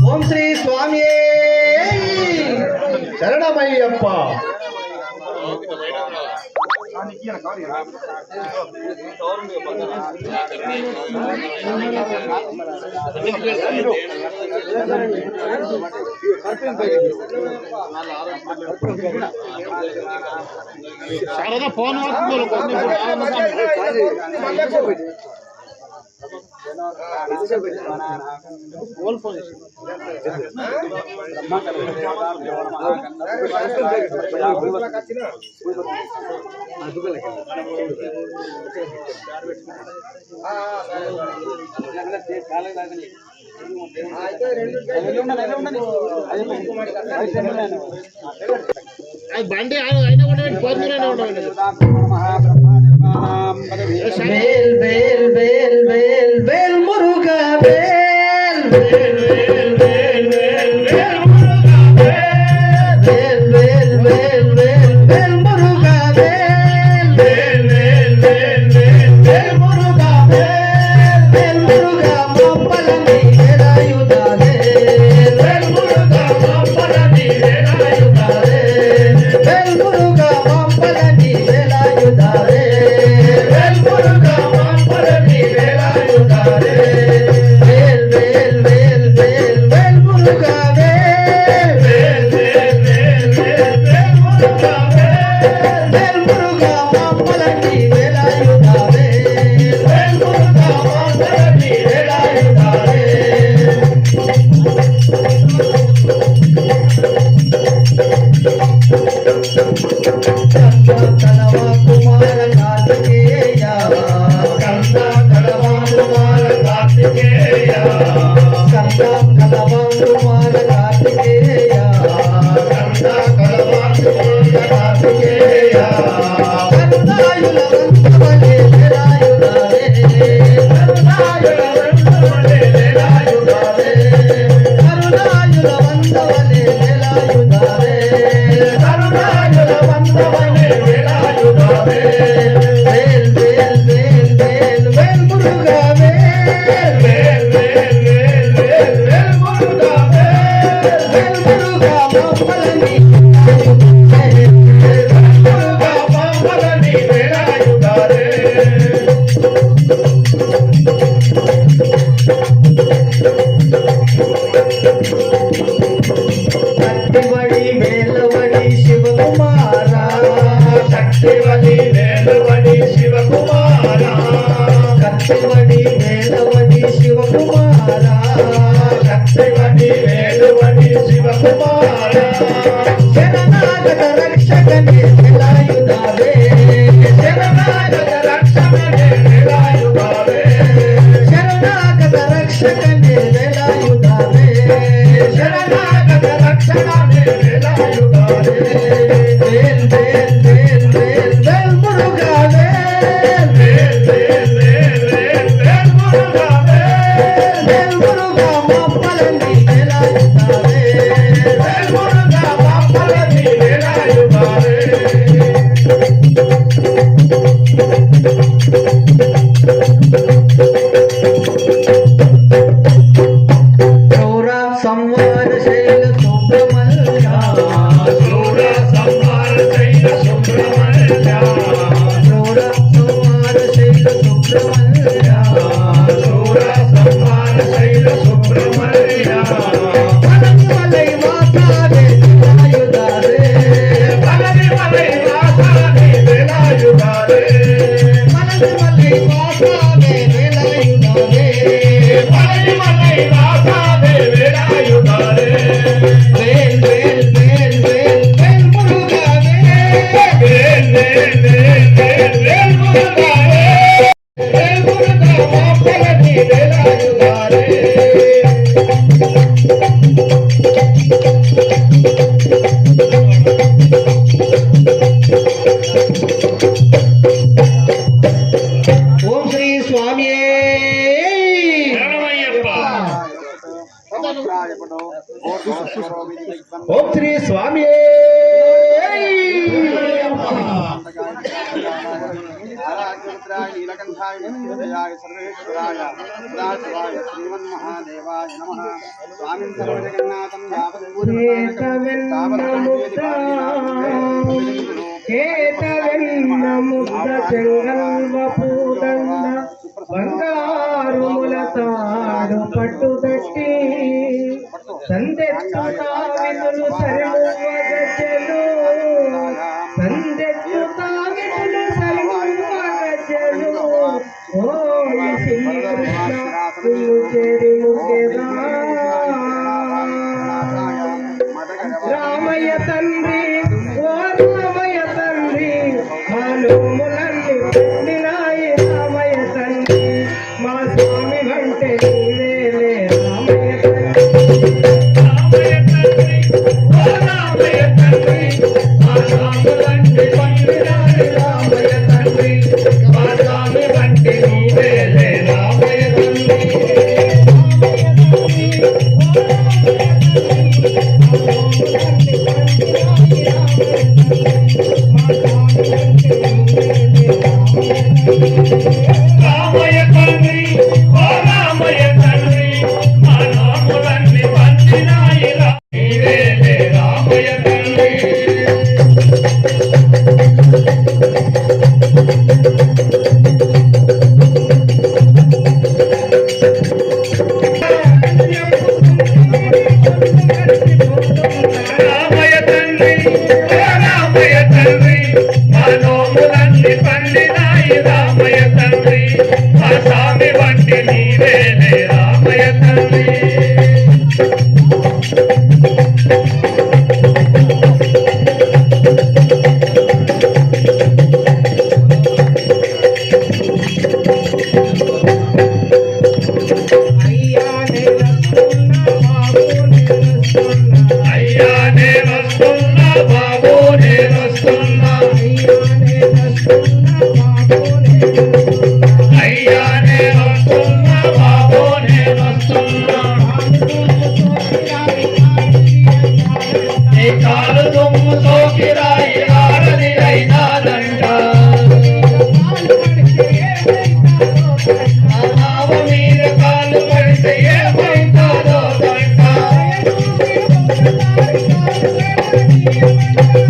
ఓం శ్రీ స్వామి శరణమయ్యప్ప. బండి అయినా వేల్ వేల్ వేల్ వేల్ వేల్ మురుగా వేల్ వేల్ వేల్ వేల్ వేల్ వేల్ మురుగా వేల్ వేల్ వేల్ వేల్ వేల్ మురుగా వేల్ వేల్ వేల్ వేల్ వేల్ వేల్ మురుగా వేల్ మురుగా మప్పలని వేలాయుధాలే వేల్ మురుగా మప్పలని వేలాయుధాలే వేల్ మురుగా మప్పలని వేలాయుధాలే వేల్ మురుగా మప్పలని వేలాయుధాలే వేల్ వేల్ వేల్ వేల్ వేల్ మురుగా వేల్ వేల్ వేల్ వేల్ వేల్ వేల్ మురుగా వేల్ మురుగా మప్పలని వేలాయుధాలే వేల్ మురుగా మప్పలని వేలాయుధాలే కలవ కుమార కార్తికేయ కంద కలవ కుమార కార్తికేయ కంద కలవ కుమార కార్తికేయ కంద కలవ కుమార కార్తికేయ కరుణాయుల వంతవలే వేలాయుధాలే కరుణాయుల వంతవలే వేలాయుధాలే కరుణాయుల వంతవలే వేలాయుధాలే కరుణాయుల వంతవలే వేలాయుధాలే వేల్ వేల్ వేల్ వేల్ వేల్ మురుగా వేల్ వేల్ వేల్ వేల్ వేల్ వేల్ మురుగా వేల్ మురుగా మప్పలని వేల్ మురుగా మప్పలని వేలాయుధాలే శక్తివడి వేలవడి శివకుమార శక్తివడి వేలవడి శివకుమార శక్తివడి వేలవడి శివకుమార శక్తివడి వేలవడి శివకుమార శరణాగత రక్షకనే వేలాయుధాలే శరణాగత రక్షకనే వేలాయుధాలే శరణాగత రక్షకనే వేలాయుధాలే శరణాగత రక్షణాన్ని వేలాయుగారే వేల్ వేల్ వేల్ వేల్ వేల్ మురుగా వేల్ వేల్ వేల్ వేల్ వేల్ వేల్ మురుగా వేల్ మురుగా మాపలని వేలాయుగారే వేల్ మురుగా మాపలని వేలాయుగారే సంవార శైల సుబ్రహ్మణ్య శూర సంవార శైల సుబ్రహ్మణ్య శూర సంవార శైల సుబ్రహ్మణ్య శూర సంవార శైల సుబ్రహ్మణ్య మలై మాతారే వేలాయుగారే మలై మాతారే వేలాయుగారే మలై మాతారే వేలాయుగారే మలై మాతారే వేలాయుగారే వేల్ వేల్ వేల్ వేల్ వేల్ మురుగా వేల్ వేల్ వేల్ వేల్ వేల్ మురుగా వేల్ మురుగా మాపలని వేలాయుగారే ఓం శ్రీ స్వామియే ఓం శ్రీ స్వామియే నీలకంఠాయ సర్వేశ్వరాయ సదాశివాయ శ్రీమన్మహాదేవాయ నమః. స్వామిన్ సర్వజగన్నాథం కేతవెన్న ముద్ద చెంగల్వ పూదండ బంగారు ములతాడు పట్టుదట్టి సందెత్తుతా విధులు సరిమువ గజ్జలు సందెత్తుతా విధులు సరిమువ గజ్జలు ఓ శ్రీకృష్ణ చేరి ముఖ్యదా రామయ్య తండ్రి ఓ రామయ్య తండ్రి మానవులన్నీ పెట్టినాయి రామయ్య తండ్రి మా స్వామి అంటే నీవేలే రామయ్య తండ్రి ఓ రామయ్య తండ్రి మానవులన్నీ పెట్టినాయి రామయ్య తండ్రి మా స్వామి అంటే నీవేలే రామయ్య తండ్రి రామయ్య తండ్రి ఓ రామయ్య తండ్రి మానవులన్నీ పంచినాయి నీవేలే రామయ్య తండ్రి రామయ్య తండ్రి ఓ రామయ్య తండ్రి మానవులన్నీ పండినాయి రామయ్య తండ్రి మా స్వామి వంటి నీవేలే రామయ్య తండ్రి అయ్యా నే వస్తున్నా బాబు నే వస్తున్నా అయ్యా నే వస్తున్నా బాబు నే వస్తున్నా నీ కాలు దుమ్ము సోకిరాయి ఆరని అయినాదంట నావ మీద కాలు పడితే ఏమైతాదో దంట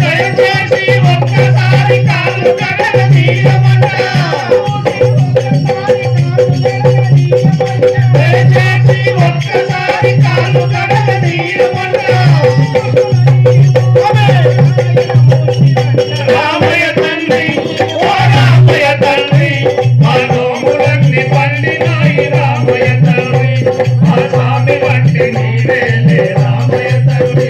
దయచేసి ఒక్కసారి కాలు కడగనీయమంట దయచేసి ఒక్కసారి కాలు కడగనీయమంట రామయ్య తండ్రి ఓ రామయ్య తండ్రి మా నోములన్నీ పండినాయి రామయ్య తండ్రి మా స్వామి వంటి నీవేలే రామయ్య తండ్రి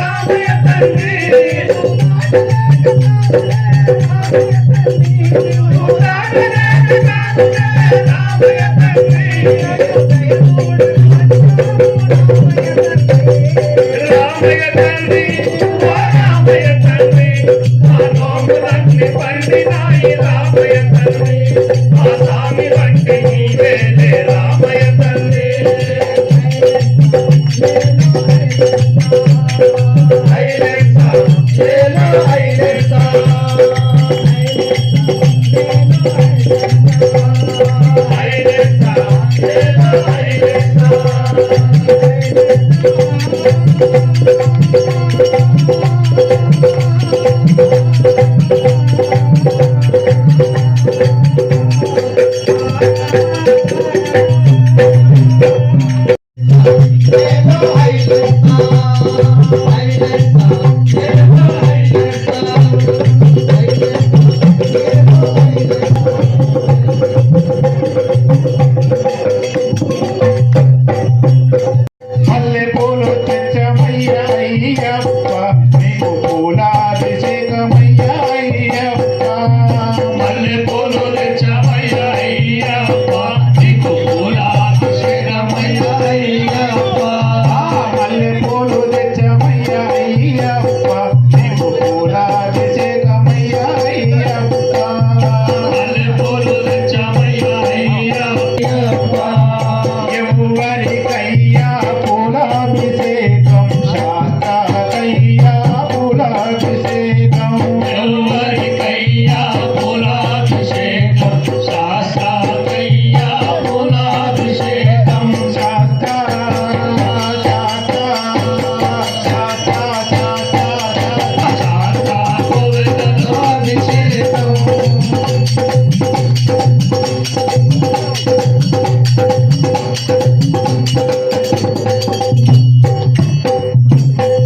రామయ్య తండ్రి రామయ్య తండ్రి ఓ రామయ్య తండ్రి మా నోములన్నీ పండినాయి రామయ్య తండ్రి మా స్వామి వంటి నీవేలే రామయ్య తండ్రి హైలెట్సా చేలో హైలెట్సా హైలెట్సా చేలో హైలెట్సా మల్లెపూలు తెచ్చమయ్య అయ్యప్ప నీకు పూలాభిషేకమయ్య అయ్యప్ప మల్లెపూలు తెచ్చమయ్య అయ్యప్ప నీకు పూలాభిషేకమయ్య అయ్యప్ప మల్లెపూలు తెచ్చమయ్య అయ్యప్ప నీకు పూలాభిషేకమయ్య అయ్యప్ప మల్లెపూలు తెచ్చమయ్య అయ్యప్ప ఎవరికయ్యా పూలాభిషేకం శాస్త్రకయ్యా పూలాభిషేకం ఎవరికయ్యా పూలాభిషేకం శాస్త్రకయ్యా పూలాభిషేకం శాస్త్ర అభిషేకం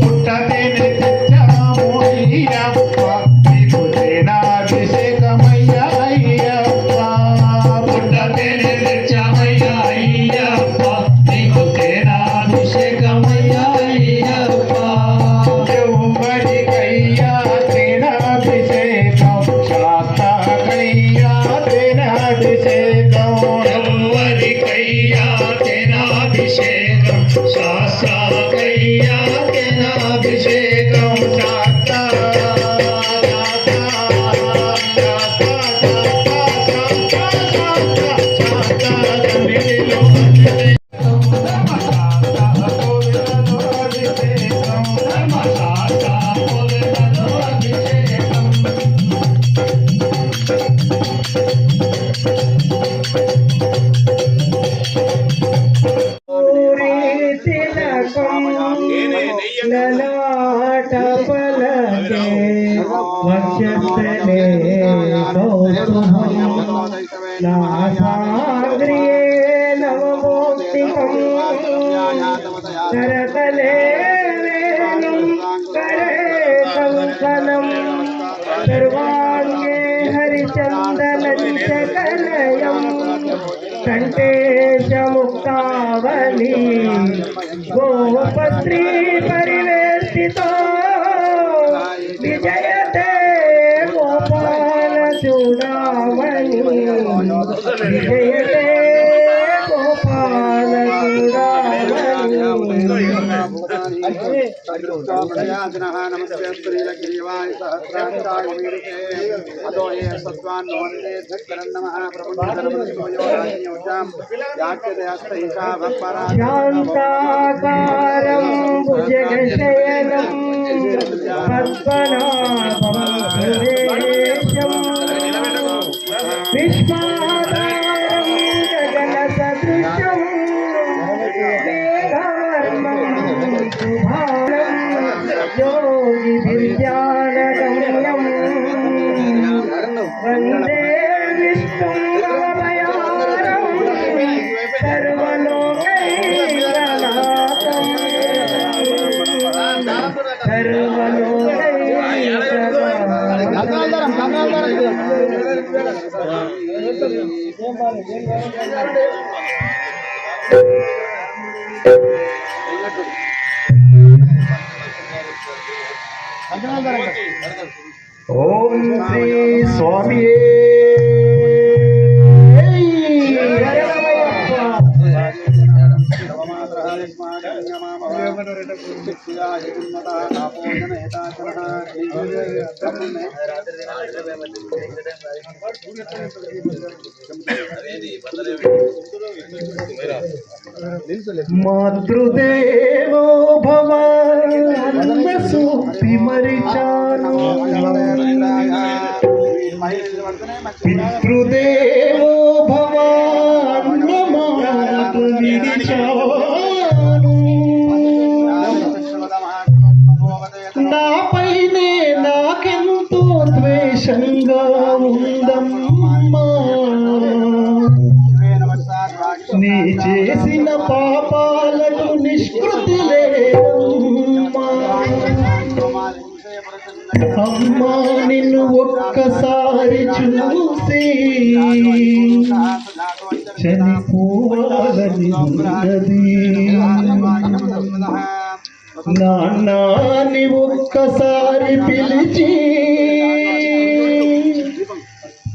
పుట్టతేనె తెచ్చాము అయ్యప్ప నీకు తేనాభిషేకమయ్య అయ్యప్ప పుట్టతేనె తెచ్చామయ్య అయ్యప్ప నీకు తేనాభిషేకమయ్య అయ్యప్ప ఎవరికయ్యా తేనాభిషేకం శాస్త్రకయ్యా తేనాభిషేకం ఎవరికయ్యా తేనాభిషేకం శాస్త్రకయ్యా తేనాభిషేకం లలాట పలకే వక్షస్థలే కౌస్తుభం నాసాగ్ర్యే నవమోక్తికం కరతలే వేణుం కరే కంకణం సర్వాంగే హరిచందనంచ కలయం కంఠే చ ముక్తావళి గోపశ్రీ పరివేష్టితో విజయతే గోపాల చూడామణి విజయతే గోపాల శాంతాకారం భుజగశయనం పద్మనాభం సురేశం విశ్వాధారం గగనసదృశం మేఘవర్ణం శుభానం యోగిభిర్ధ్యానగమ్యం వందే విష్ణుం భవభయారం సర్వలోకైకనాథం సర్వలోకైకనాథం ఓం శ్రీ స్వామి మాతృదేవో భవ సూక్తి మరిచాను పితృదేవో భవ మాతృ విడిచాను నాపైనే నాకెంతో ద్వేషంగా ఉందమ్మా నీ చేసిన పాపాలకు నిష్కృతి లేదమ్మా అమ్మా నిన్ను ఒక్కసారి చూసి చనిపోవాలని ఉన్నది నాన్నని ఒక్కసారి పిలిచి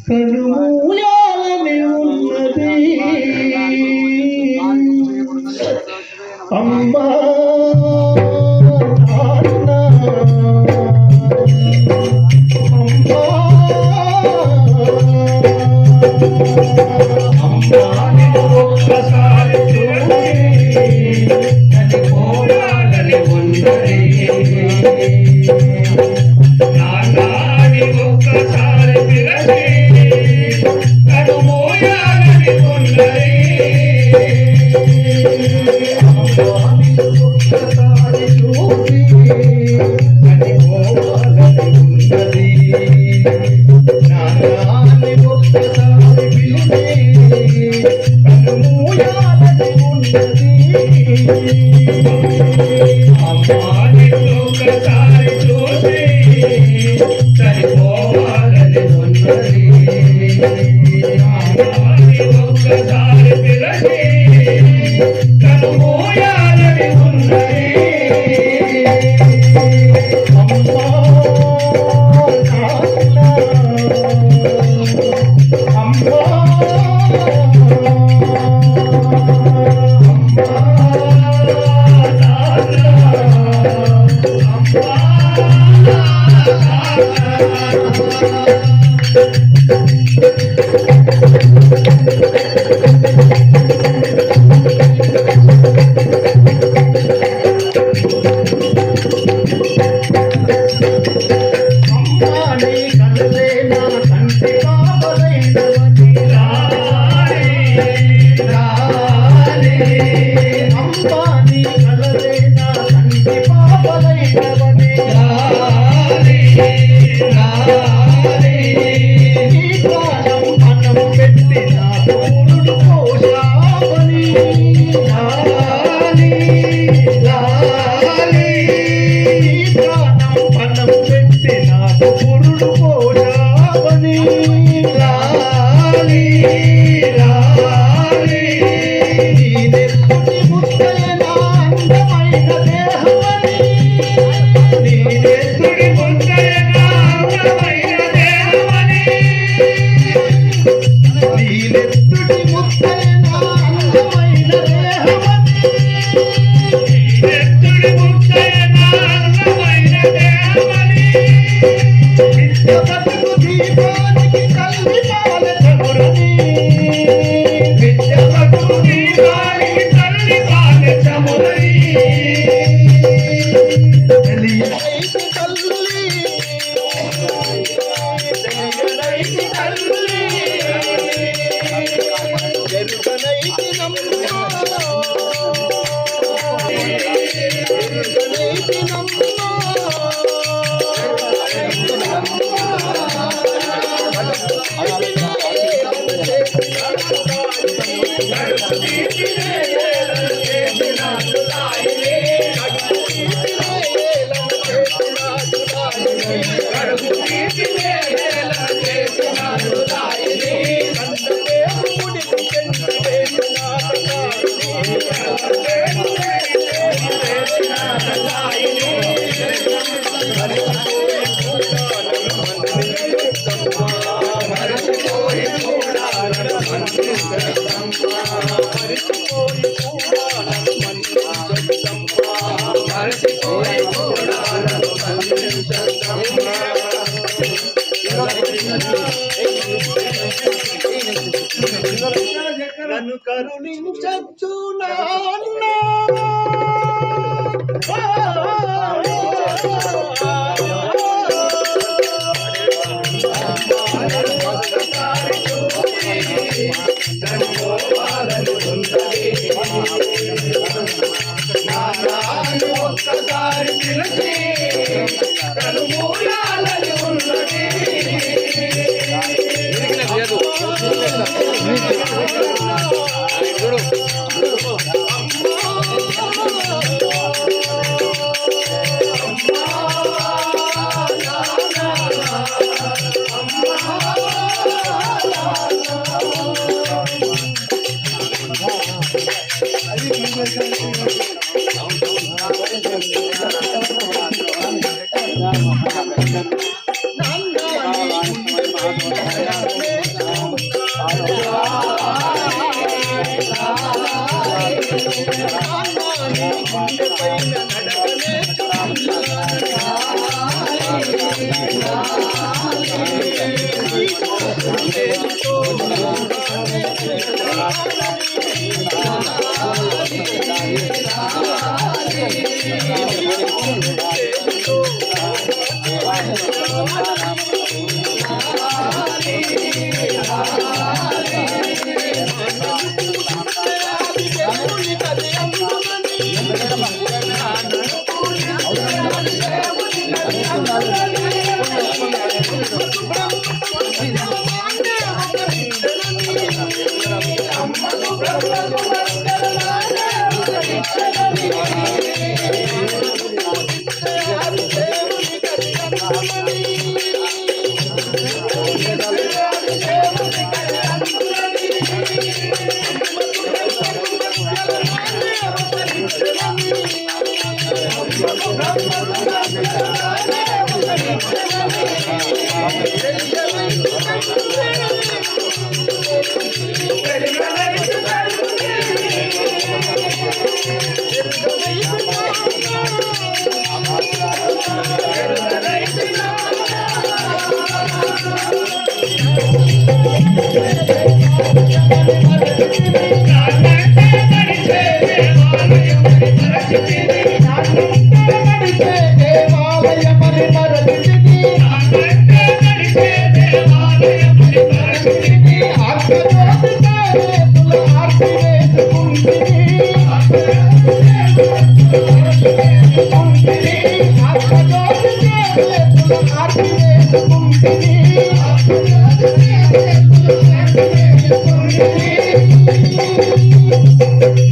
కనుమూయాలని ఉన్నది అమ్మా నాన్న అమ్మా నిన్ను ఒక్కసారి చూసి చనిపోవాలని ఉన్నది నాన్నని ఒక్కసారి పిలిచి కనుమూయాలని ఉన్నది ఒక్కసారి చూసి చనిపోవాలని ఉన్నది నాన్నని ఒక్కసారి పిలిచి కనుమూయాలని ఉన్నది అమ్మాని ఒక్కసారి చూసి చనిపోవాలని ఉన్నది అమ్మాని ఒక్కసారి పిలిచి కనుమూయాలని ఉన్నది అమ్మా అమ్మా అమ్మాని కలలే నా కంటి పాపలైనవని రాలే అమ్మాని కలలే నా కంటి పాపలైనవని రాలే నన్ను కరుణించచ్చు నాన్న ఒక్కసారి పిలిచి కనుమూలాలని ఉన్నది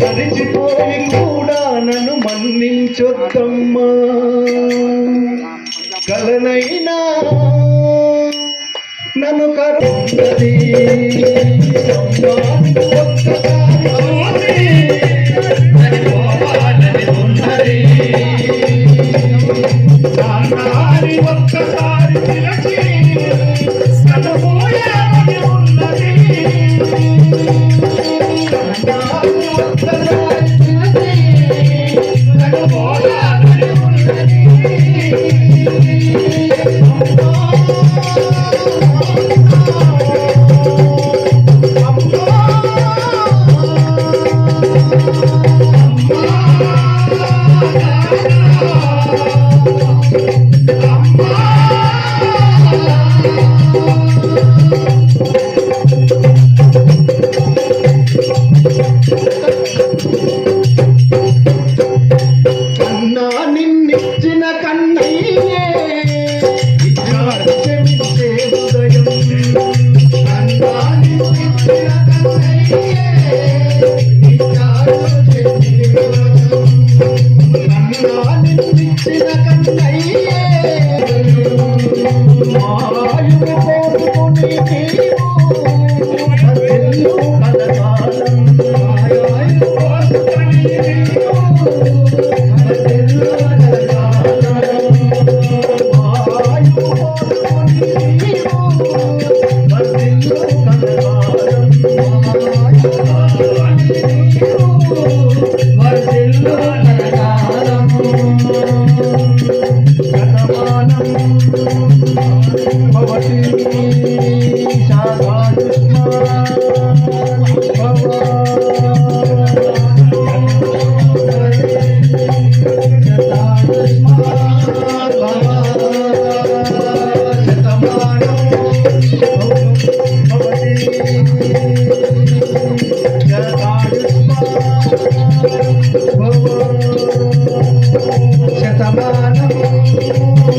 మరిచిపోయి కూడా నన్ను మన్నించొద్దమ్మా కలనైనా నన్ను కరుణది ఒక్కసారి పిలిచి కనుమూలాలని ఉన్నది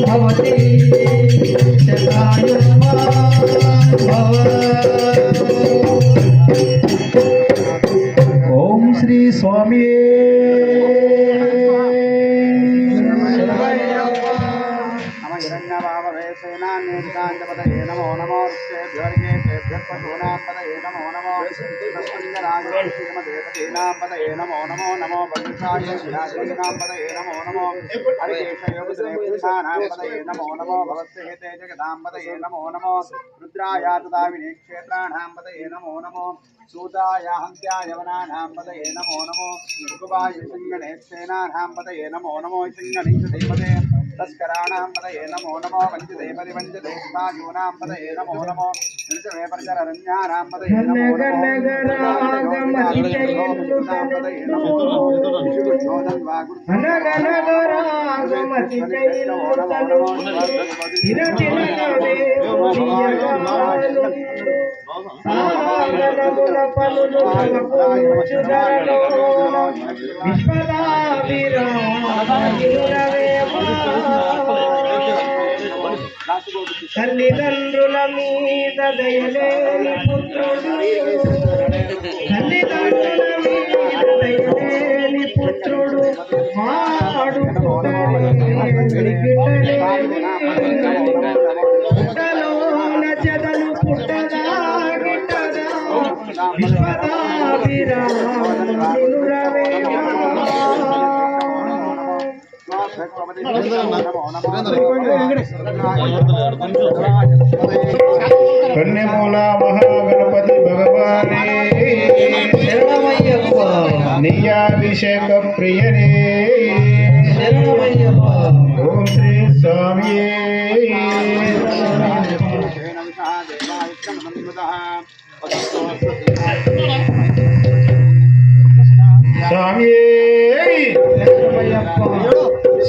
భవతి ఓం శ్రీ స్వామి नम हिरण्यवाववेशेनान्येकाञ्चपतये नमो नमो ऋषेभ्योर्गेशेभ्यः पशूनां पतये नमो नमो तस्मिन्नराजदेवतीनां पतये नमो नमो नमो वंशाय विराजीनां पतये नमो नमो हरिकेशयोगुत्रेपुरुषाणां पतये नमो नमो भवस्येते जगदां पतये नमो नमो रुद्राय तदा विनेक्षेत्राणां पतये नमो नमो सूताय हन्त्याय वनानां पतये नमो नमो सुभाय सिंहणेक्षेनानां पतये नमो नमो सिंहणीशदेवते तस्कराणां पतये नमो नमो वञ्चितेपरिवञ्चितेष्टायूनां पतये नमो नमो निर्जवेपर्चररण्यानां पतये नमो नमो తల్లిదండ్రుల మీద దయలేని పుత్రుడు తల్లిదండ్రుల మీద దయలేని పుత్రుడు వాడు పుట్టలోన చెదలు పుట్టదా గిట్టదా విశ్వదాభిరామునురవే కన్యమూల మహాగణపతి భగవానే శరణమయ్యప్ప నియాభిషేక ప్రియనే శరణమయ్యప్ప ఓం శ్రీ స్వామియే స్వామియే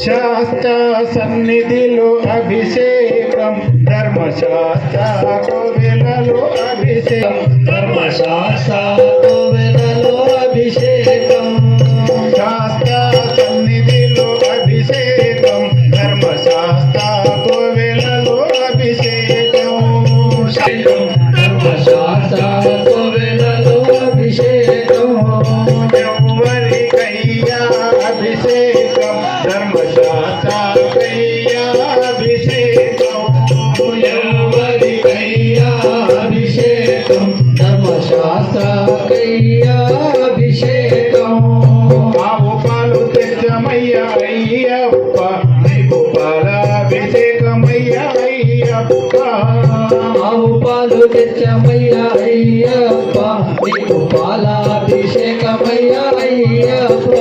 శాస్త్ర సన్నిధిలో అభిషేకం ధర్మశాస్త్ర కోవెలలో అభిషేకం ధర్మశాస్త్ర కోవెలలో అభిషేకం శాస్త్ర సన్నిధిలో అభిషేకం ధర్మశాస్త్ర కోవెలలో అభిషేకం ధర్మశాస్త్ర కోవెలలో అభిషేకం ఎవరికయ్యా అభిషేకం ధర్మశాస్త్రకయ్యా అభిషేకం ఎవరికయ్యా అభిషేకం ధర్మశాస్త్రకయ్యా అభిషేకం ఆవు పాలు తెచ్చమయ్యా అయ్యప్ప నీకు పాలాభిషేకమయ్యా అయ్యప్ప ఆవు పాలు తెచ్చమయ్యా అయ్యప్ప నీకు పాలాభిషేకమయ్యా అయ్యప్ప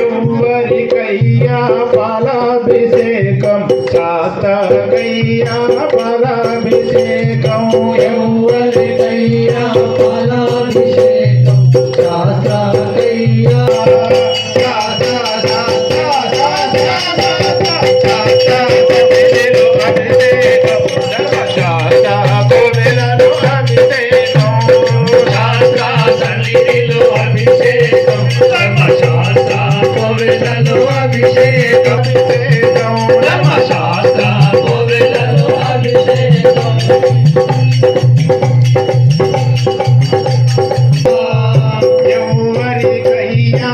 ఎవరికయ్యా పాలాభిషేకం శాస్త్రకయ్యా పాలాభిషేకం ఎవరికయ్యా పాలాభిషేకం శాస్త్రకయ్యా సన్నిధిలో అభిషేకం ధర్మశాస్త్ర కోవెలలో అభిషేకం ధర్మశాస్త్ర కోవెలలో అభిషేకం ఎవరికయ్యా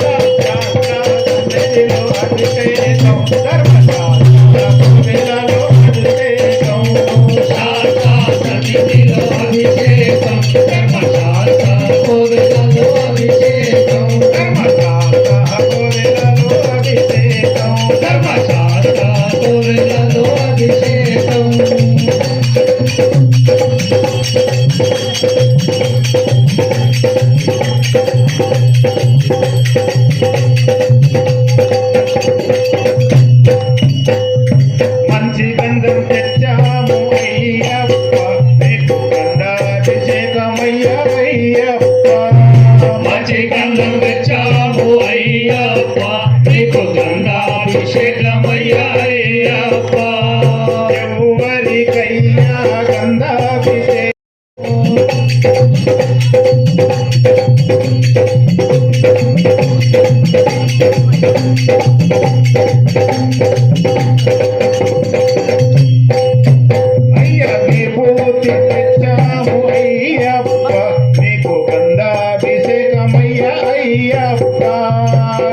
అయ్య విభూతి తెచ్చాము అయ్యప్ప నీకు గంధాభిషేకమయ్య అయ్యప్ప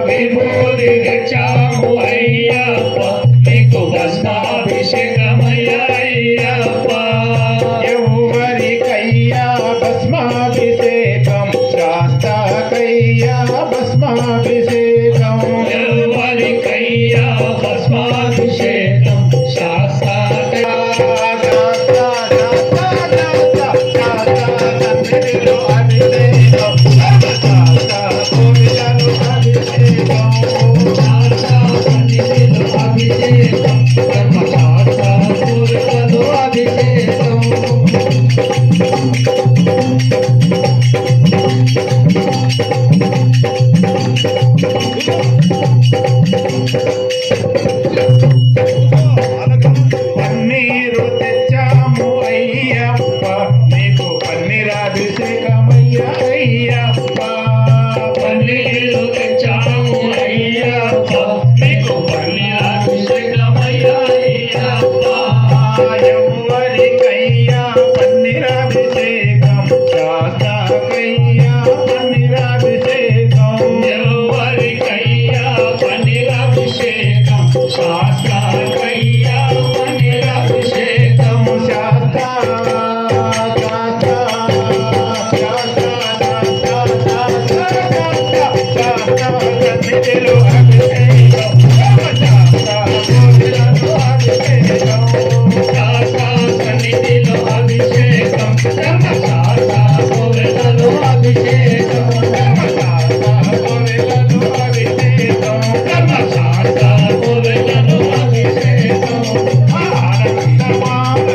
విభూతి తెచ్చాము అయ్యప్ప నీకు భస్మాభిషేకమయ్య అయ్యప్ప ఎవరికయ్యా భస్మాభిషేకం శాస్త్రకయ్యా భస్మాభిషేకం ఎవరికయ్యా భస్మాభిషేకం శాస్త్ర అభిషేకం ధర్మశాస్త్ర పూర్వలు అభిషేకం పన్నీరు తెచ్చాము అయ్యప్ప నీకు పన్నీరాభిషేకమయ్య అయ్యప్ప పన్నీరు తెచ్చాము అయ్యప్ప నీకు పన్నీరాభిషేకమయ్య అయ్యప్ప ఎవరికయ్యా పన్నీరాభిషేకం శాస్త్రకయ్యా పన్నీరాభిషేకం ఎవరికయ్యా పన్నీరాభిషేకం శాస్త్రకయ్యా పన్నీరాభిషేకం సన్నిధిలో అభిషేకం ధర్మశాస్త్ర పూర్వలు అభిషేకం ధర్మశాస్త్ర పూర్వలు అభిషేకం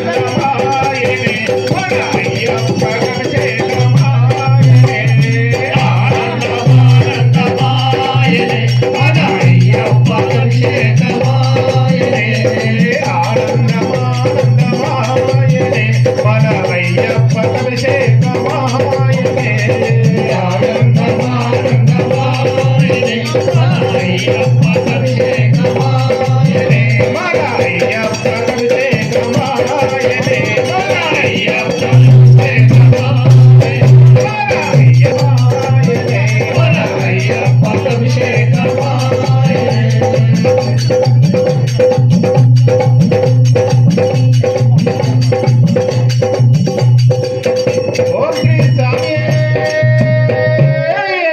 ఆనందమానందమాయనే మన అయ్యప్ప అభిషేకమాయనే ఆనందమానందమాయనే మన అయ్యప్ప అభిషేకమాయనే ఆనందమానందమాయనే మన అయ్యప్ప అభిషేకమాయనే మన అయ్యప్ప అభిషేకమాయనే మన అయ్యప్ప అభిషేకమాయనే మన అయ్యప్ప అభిషేకమాయనే ఓ శ్రీ స్వామి అయ్యా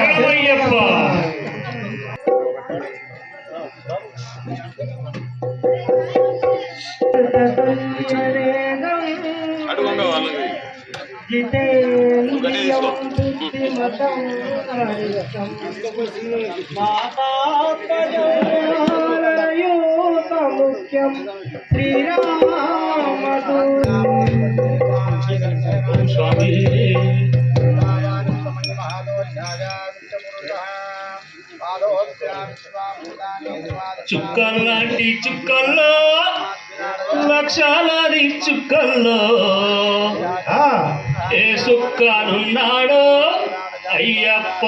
శరణమయ్యప్ప ముఖ్యం శ్రీరామదూతం స్వామి చుక్కల్లాంటి చుక్కల్లో లక్షలాది చుక్కల్లో ఏ సుక్కనున్నాడో అయ్యప్ప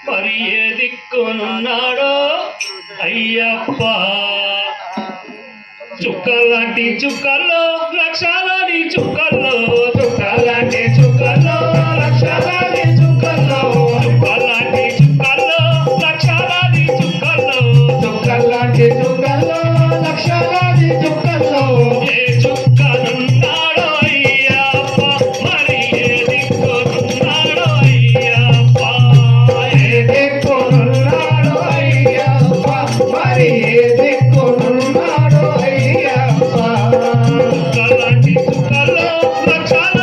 మరి ఏ దిక్కునున్నాడో అయ్యప్ప చుక్కలాంటి చుక్కల్లో లక్షలాది చుక్కల్లో చుక్కలాంటి చుక్కల్లో లక్షలాది చుక్కల్లో చుక్కలాంటి చుక్కల్లో లక్షలాది చుక్కల్లో చుక్కల్లాంటి చుక్కల్లో లక్షలాది చుక్కల్లో ఏ చుక్కనున్నాడో అయ్యప్ప మరి ఏ దిక్కునున్నాడో అయ్యప్ప ఏ దిక్కునున్నాడో అయ్యప్ప మరి ఏ దిక్కునున్నాడో అయ్యప్ప చుక్కలాంటి చుక్కల్లో లక్షలాది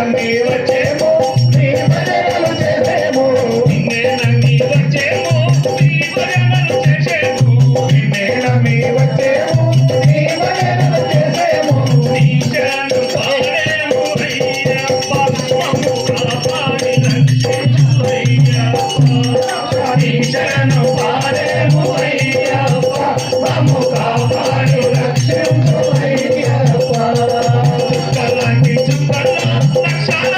నమ్మి వచ్చేమో నీ భజనలు చేసేమో నిన్నే నమ్మి వచ్చేమో నీ భజనలు చేసేమో నిన్నే నమ్మి వచ్చేమో నీ భజనలు చేసేమో నీ శరణు పాడేమో అయ్యప్ప మమ్ము కాపాడి రక్షించు అయ్యప్ప నీ శరణు పాడేమో అయ్యప్ప మమ్ము కాపాడి రక్షించు అయ్యప్ప చుక్కలాంటి చుక్కల రక్షణ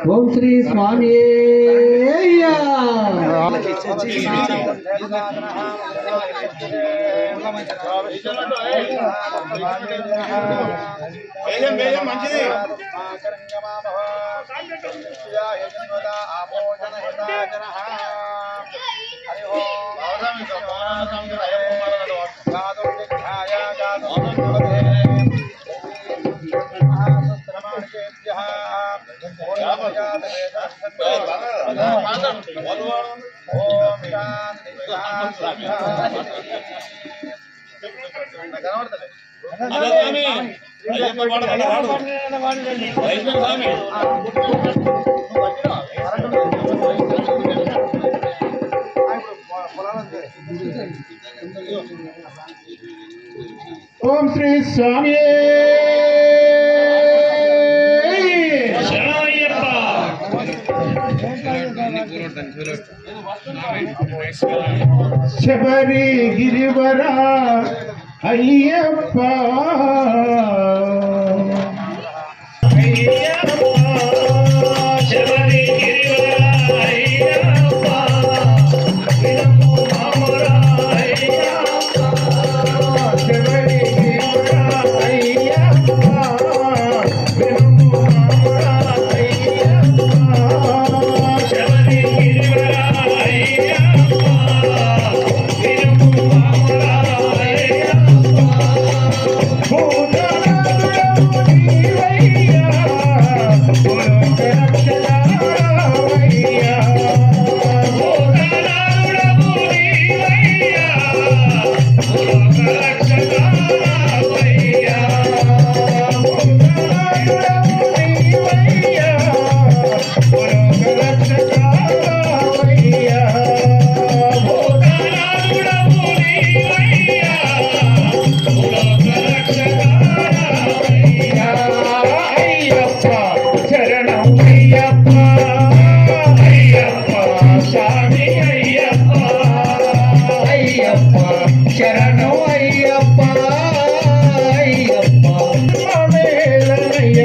ఓం శ్రీ స్వామి మంచిది ఓం శ్రీ స్వామి శబరి గిరివర అయ్యప్ప శబరి గిరివర అయ్యప్ప వినము మామురా అయ్యప్ప శబరి గిరివర అయ్యప్ప వినము మామురా అయ్యప్ప శబరి గిరివర అయ్యప్ప వినము మామురా అయ్యప్ప భూతనాథుడవు నీవయ్యా భూలోక రక్షకుడవయ్యా భూతనాథుడవు నీవయ్యా భూలోక రక్షకుడవయ్యా భూతనాథుడవు నీవయ్యా భూలోక రక్షకుడవయ్యా భూతనాథుడవు నీవయ్యా భూలోక రక్షకుడవయ్యా అయ్యప్ప శరణం అయ్యప్ప అయ్యప్ప స్వామి అయ్యప్ప అయ్యప్ప శరణం అయ్యప్ప అయ్యప్ప మేలనయ్య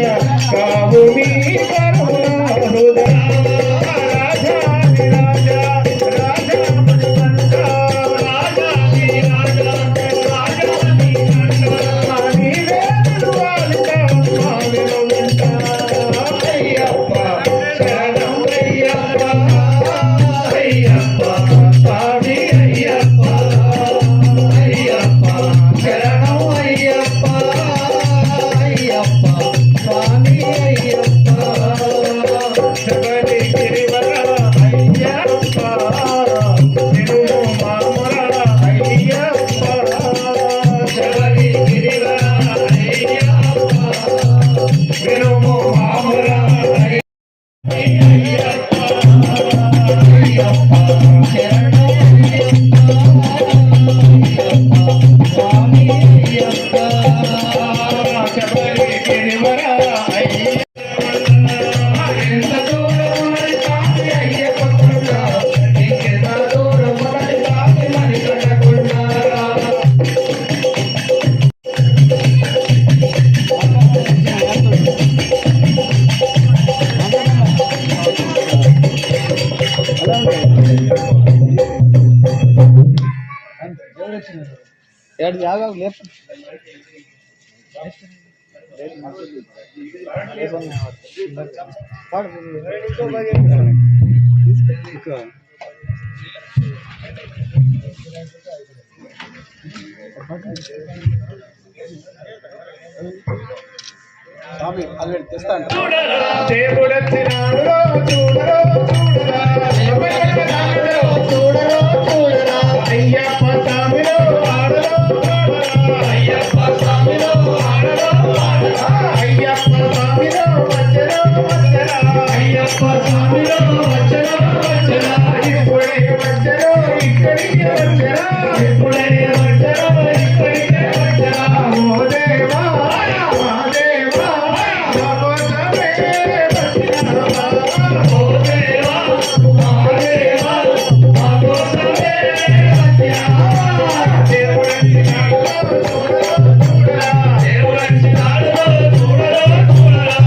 కావు నీ కరుణాహృద రాజాది రాజా రాజాది కంట రాజాది రాజా రాజాది రాజా నీవే నిలువాలిక మావిలో వింట అయ్యప్ప శరణం అయ్యప్ప అయ్యప్ప స్వామి అయ్యప్ప అయ్యప్ప శరణం అయ్యప్ప అయ్యప్ప స్వామి అయ్యప్ప శబరి గిరివర అయ్యప్ప నిన్ను మాముర అయ్యప్ప శబరి గిరివర అయ్యప్ప వినుము మాముర అయ్యప్ప అయ్యప్ప శరణం అయ్యప్ప స్వామి అయ్యప్ప శబరి గిరివర ఎంత దూరం ఉన్నది స్వామి అయ్యప్ప కొండ నీకెంత దూరం ఉన్నది స్వామి మణికంఠ కొండ స్వామి అది తెస్తాను దేవుడొచ్చినాడు చూడరో చూడరా దేవుడొచ్చినాడు చూడరో చూడరా అయ్యప్ప స్వామిలో ఆడరో ఆడరా అయ్యప్ప స్వామిలో ఆడరో అయ్యప్ప స్వామిలో వచ్చరా వచ్చరా ఇప్పుడే వచ్చరా ఇక్కడికే వచ్చరా ఇప్పుడే వచ్చరా ఇక్కడికే వచ్చరా ఓ దేవా మా దేవా మా కోసమే వచ్చినావా ఓ దేవా మా దేవా మా కోసమే వచ్చినావా దేవుడొచ్చినాడు చూడరా దేవుడొచ్చినాడు చూడరా చూడరా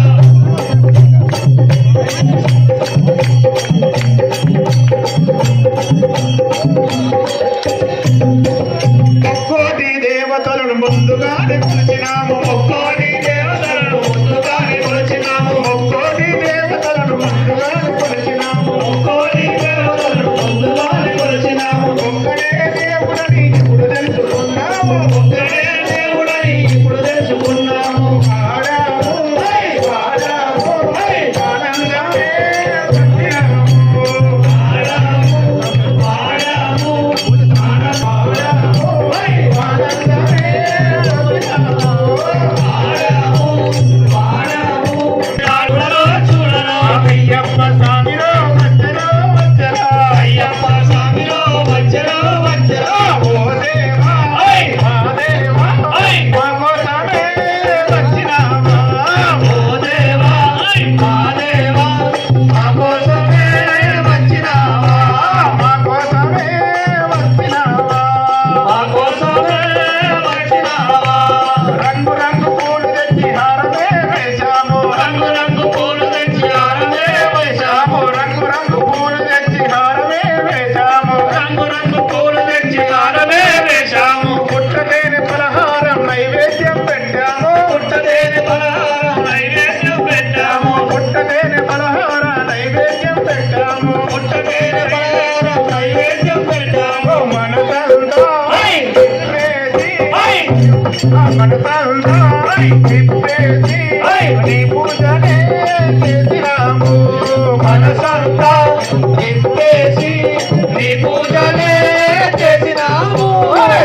ఒక్కోటి దేవతలను ముందుగానే కొలిచినాము ఒక్కోటి దేవతలను ముందుగానే కొలిచినాము ఒక్కోటి దేవతలను ముందుగానే కొలిచినాము ఒక్కోటి దేవతలను ముందుగానే కొలిచినాము ఒక్కడే దేవుడని ఇప్పుడు తెలుసుకున్నాము ఒక్కడే దేవుడని ఇప్పుడు తెలుసుకున్నాము పాడాము పాడాము ఆనందమే వచ్చినాము పాడాము పాడాము అయ్యప్ప స్వామిలో వచ్చరా వచ్చరా అయ్యప్ప స్వామిలో వచ్చరా వచ్చరా ఓ దేవా మా దేవా మా కోసమే వచ్చినావా ఓ దేవా మా దేవా మా కోసమే వచ్చినావా మా కోసమే వచ్చినావా మా కోసమే వచ్చినావా రంగు రంగు పూలు తెచ్చి హారమే వేశాము రంగు రంగు పూలు తెచ్చి హారమే వేశాము రంగు రంగు పూలు తెచ్చి హారమే వేశాము రంగు రంగు పూలు తెచ్చి హారమే వేశాము పుట్టలేని పలహారం నైవేద్యం పెట్టాము పుట్టలేని పలహారం నైవేద్యం పెట్టాము పుట్టలేని పలహార నైవేద్యం పెట్టాము పుట్టలేని పలహారం నైవేద్యం పెట్టాము మనసంతా మనసంతా తిప్పేసి నీ పూజనే చేసినాము మనసంతా తిప్పేసి నీ పూజనే చేసినాము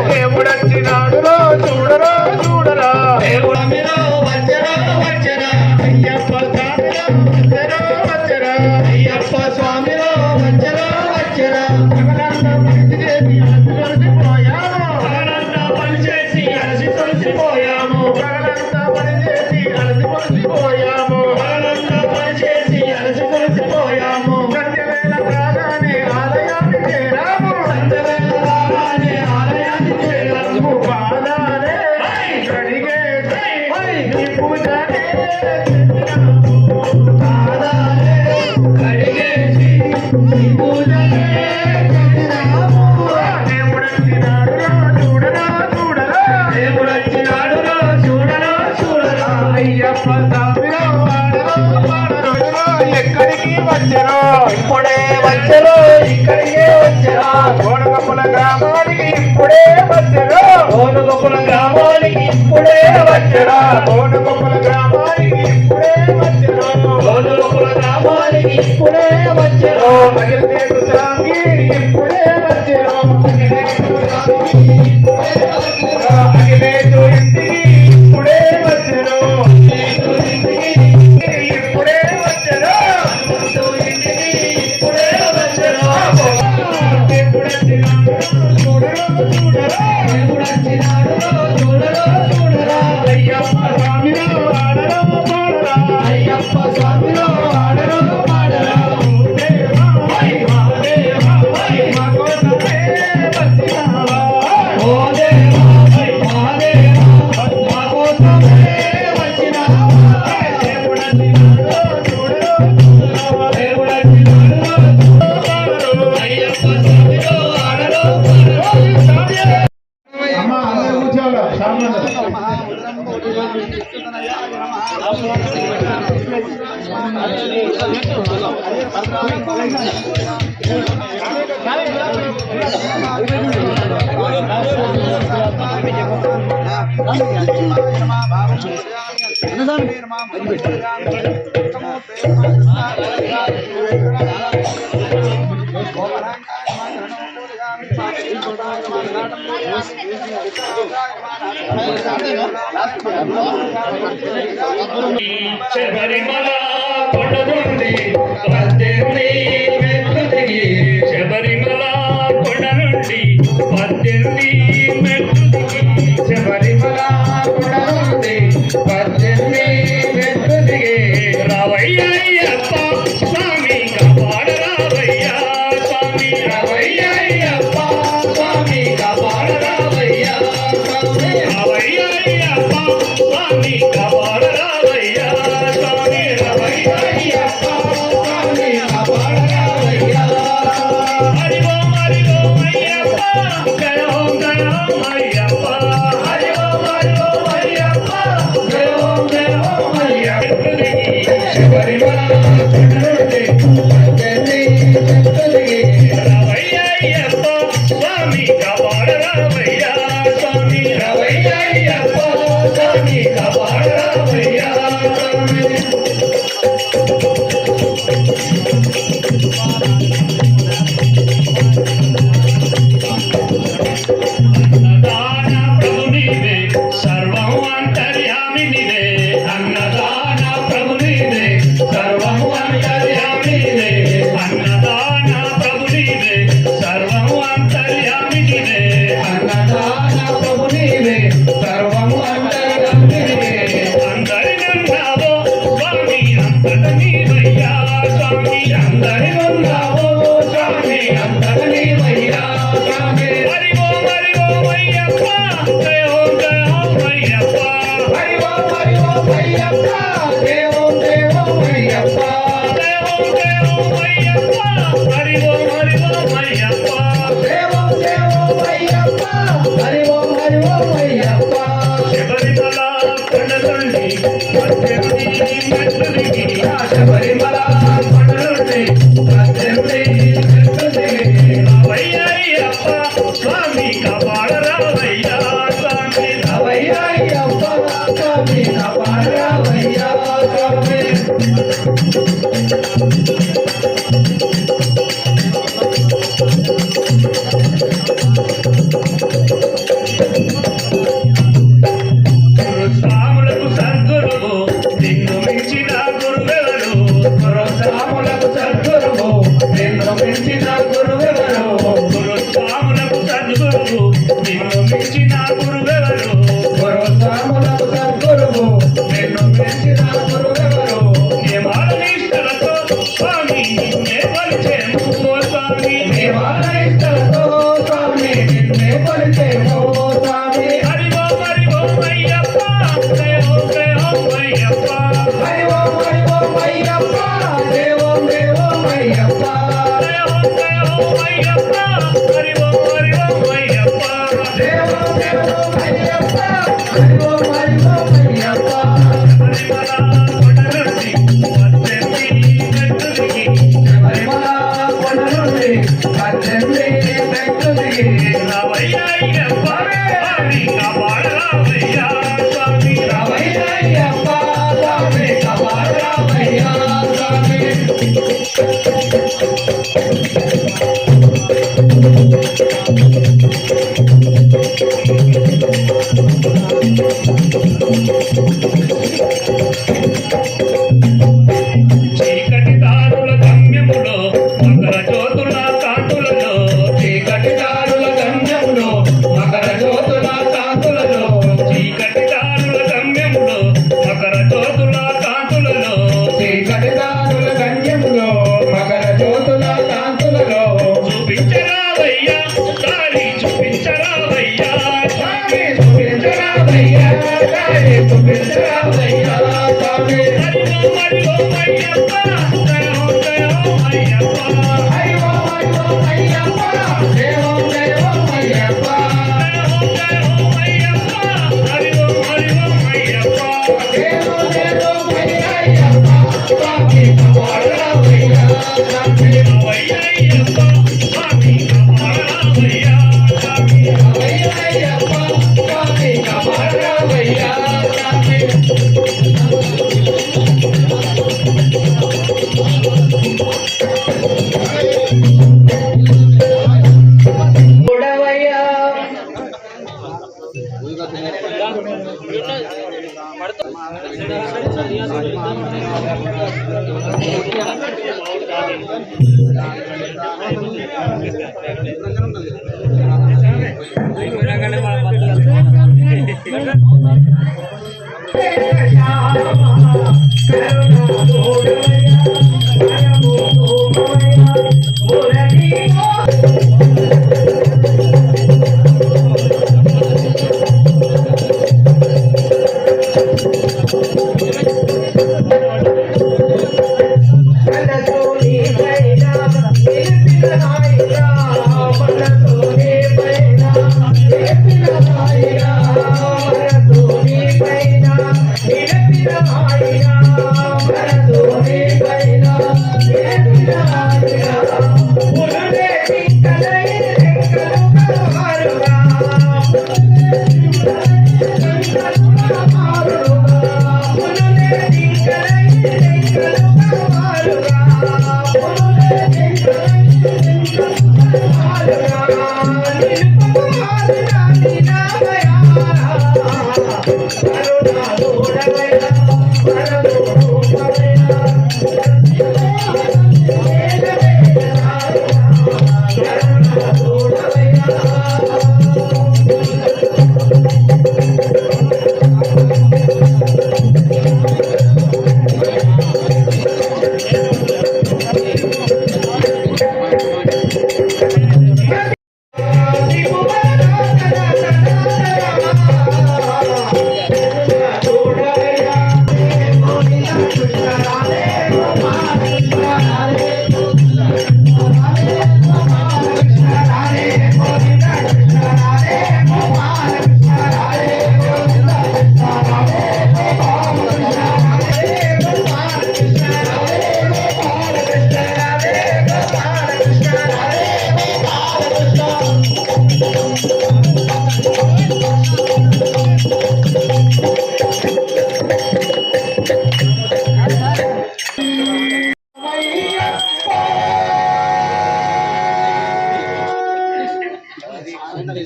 దేవుడొచ్చినాడు చూడరా చూడరా దేవుడ మీద వచ్చరా వచ్చరా అయ్యప్ప స్వామిలో వచ్చరా వచ్చరా అయ్యప్ప స్వామిలో వచ్చరా వచ్చరా పగలంతా పనిచేసి అలసి తొలసిపోయాము పగలంతా పనిచేసి అలసి తొలసిపోయాము పగలంతా పనిచేసి అలసి తొలసిపోయాము సంధ్యవేళ రాగానే ఆలయాన్ని చేరాము సంధ్యవేళ రాగానే ఆలయాన్ని చేరాము పాదాలే కడిగేసి నీ పూజనే చేసినాము పాదాలే కడిగేసి నీ పూజనే చేసినాము దేవుడొచ్చినాడు చూడరా చూడరా దేవుడొచ్చినాడు చూడరా చూడరా అయ్యప్ప స్వామిలో వాడరా వాడరా ఎక్కడికి వచ్చరో ఇప్పుడే వచ్చరో ఇక్కడికే వచ్చరా కోనగొప్పల గ్రామానికి ఇప్పుడే వచ్చరో కోనగొప్పల గ్రామానికి ఇప్పుడే వచ్చరా కోనగొప్పల గ్రామానికి ఇప్పుడే వచ్చరో కోనగొప్పల గ్రామానికి ఇప్పుడే వచ్చరో అగిలితేడు స్వామి ఇప్పుడే వచ్చరో అగిలేటు ఇంటికి ఇప్పుడే వచ్చరో ఇప్పుడే వచ్చరో ఇంటికి ఇప్పుడే వచ్చరో దేవుడొచ్చినాడు చూడరా చూడరా దేవుడొచ్చినాడు చూడరా చూడరా అయ్యప్ప స్వామిలో ఆడరా పాడరా అయ్యప్ప స్వామిలో ఆడరా పాడరా మా దేవా మా కోసమే వచ్చినావా ఓ దేవా మా దేవా మా కోసమే వచ్చినావా దేవుడొచ్చినాడు చూడరా చూడరా దేవుడొచ్చినాడు చూడరా అయ్యప్ప స్వామిలో ఆడరా పాడరా అమ్మ అందరూ కూర్చోవాలి శబరిమల కొండ నుండి 18 మెట్లు దిగి శబరిమల కొండ నుండి 18 మెట్లు దిగి శబరిమల కొండ నుండి 18 మెట్లు దిగి రావయ్య అయ్యప్ప స్వామి కాపాడ రావయ్య స్వామి రావయ్య అయ్యప్ప స్వామి కాపాడ రావయ్య స్వామి రావయ్య అయ్యప్ప స్వామి కాపాడ రావయ్య స్వామి రావయ్య అయ్యప్ప స్వామి కాపాడ రావయ్య హరి ఓం అయ్యప్ప జయ ఓం అయ్యప్ప హరి ఓం అయ్యప్ప జయ ఓం అయ్యప్ప శబరిమల రావయ్య అయ్యప్ప స్వామి కాపాడ రావయ్య స్వామి రావయ్య అయ్యప్ప స్వామి కాపాడ రావయ్య స్వామి అన్నదాన ప్రభు నీవే సర్వం అంతర్యామి నీవే అన్నదాన ప్రభు నీవే సర్వం అంతర్యామి నీవే అన్నదాన ప్రభు నీవే సర్వం అంతర్యామి నీవే అన్నదాన ప్రభు నీవే సర్వం అంతర్యామి నీవే అందరినున్నావో స్వామి అంతట నీవయ్యా స్వామి అందరినున్నావో స్వామి అంతట నీవయ్యా స్వామి హరి ఓం అయ్యప్ప జయ ఓం అయ్యప్ప హరి ఓం అయ్యప్ప జయ ఓం అయ్యప్ప జయ ఓం అయ్యప్ప హరి ఓం అయ్యప్ప జయ ఓం అయ్యప్ప హరి ఓం అయ్యప్ప శబరిమల కొండ నుండి 18 మెట్లు దిగి శబరిమల కొండ నుండి 18 మెట్లు దిగి రావయ్య అయ్యప్ప స్వామి కాపాడ రావయ్య స్వామి రావయ్య అయ్యప్ప స్వామి కాపాడ రావయ్య స్వామి గురుస్వాములకు సద్గురువు నిన్ను మించిన గురువెవరు గురుస్వాములకు సద్గురువు నిన్ను మించిన గురువెవరు గురుస్వాములకు సద్గురువు నిన్ను మించిన గురువెవరు గురుస్వాములకు సద్గురువు నిన్ను మించిన గురువెవరు నియమాల నిష్టలతో స్వామి నిన్నే పరిచయము స్వామి నియమాల నిష్టలతో స్వామి నిన్నే పరిచయము స్వామి హరి ఓం అయ్యప్ప జయ ఓం అయ్యప్ప హరి ఓం అయ్యప్ప జయ ఓం అయ్యప్ప జయ ఓం అయ్యప్ప హరి ఓం అయ్యప్ప జయ ఓం అయ్యప్ప హరి ఓం అయ్యప్ప శబరిమల కొండ నుండి 18 మెట్లు దిగి శబరిమల కొండ నుండి 18 మెట్లు దిగి రావయ్య అయ్యప్ప స్వామి కాపాడ రావయ్య స్వామి రావయ్య అయ్యప్ప స్వామి కాపాడ రావయ్య స్వామి చీకటి దారుల గమ్యములో మకర జ్యోతుల కాంతులలో చీకటి దారుల గమ్యములో మకర జ్యోతుల కాంతులలో చీకటి దారుల గమ్యములో మకర జ్యోతుల కాంతులలో చీకటి దారుల గమ్యములో మకర జ్యోతుల కాంతులలో చూపించరావయ్యా దారి చూపించరావయ్యా స్వామి చూపించరావయ్యా దారి చూపించరావయ్యా స్వామి హరి ఓం అయ్యప్ప జయ ఓం అయ్యప్ప హరి ఓం అయ్యప్ప జయ ఓం అయ్యప్ప జయ ఓం అయ్యప్ప హరి ఓం అయ్యప్ప జయ ఓం అయ్యప్ప స్వామి కాపాడ రావయ్య స్వామి రావయ్య అయ్యప్ప స్వామి కాపాడ రావయ్య స్వామి రావయ్య అయ్యప్ప స్వామి కాపాడ రావయ్య స్వామి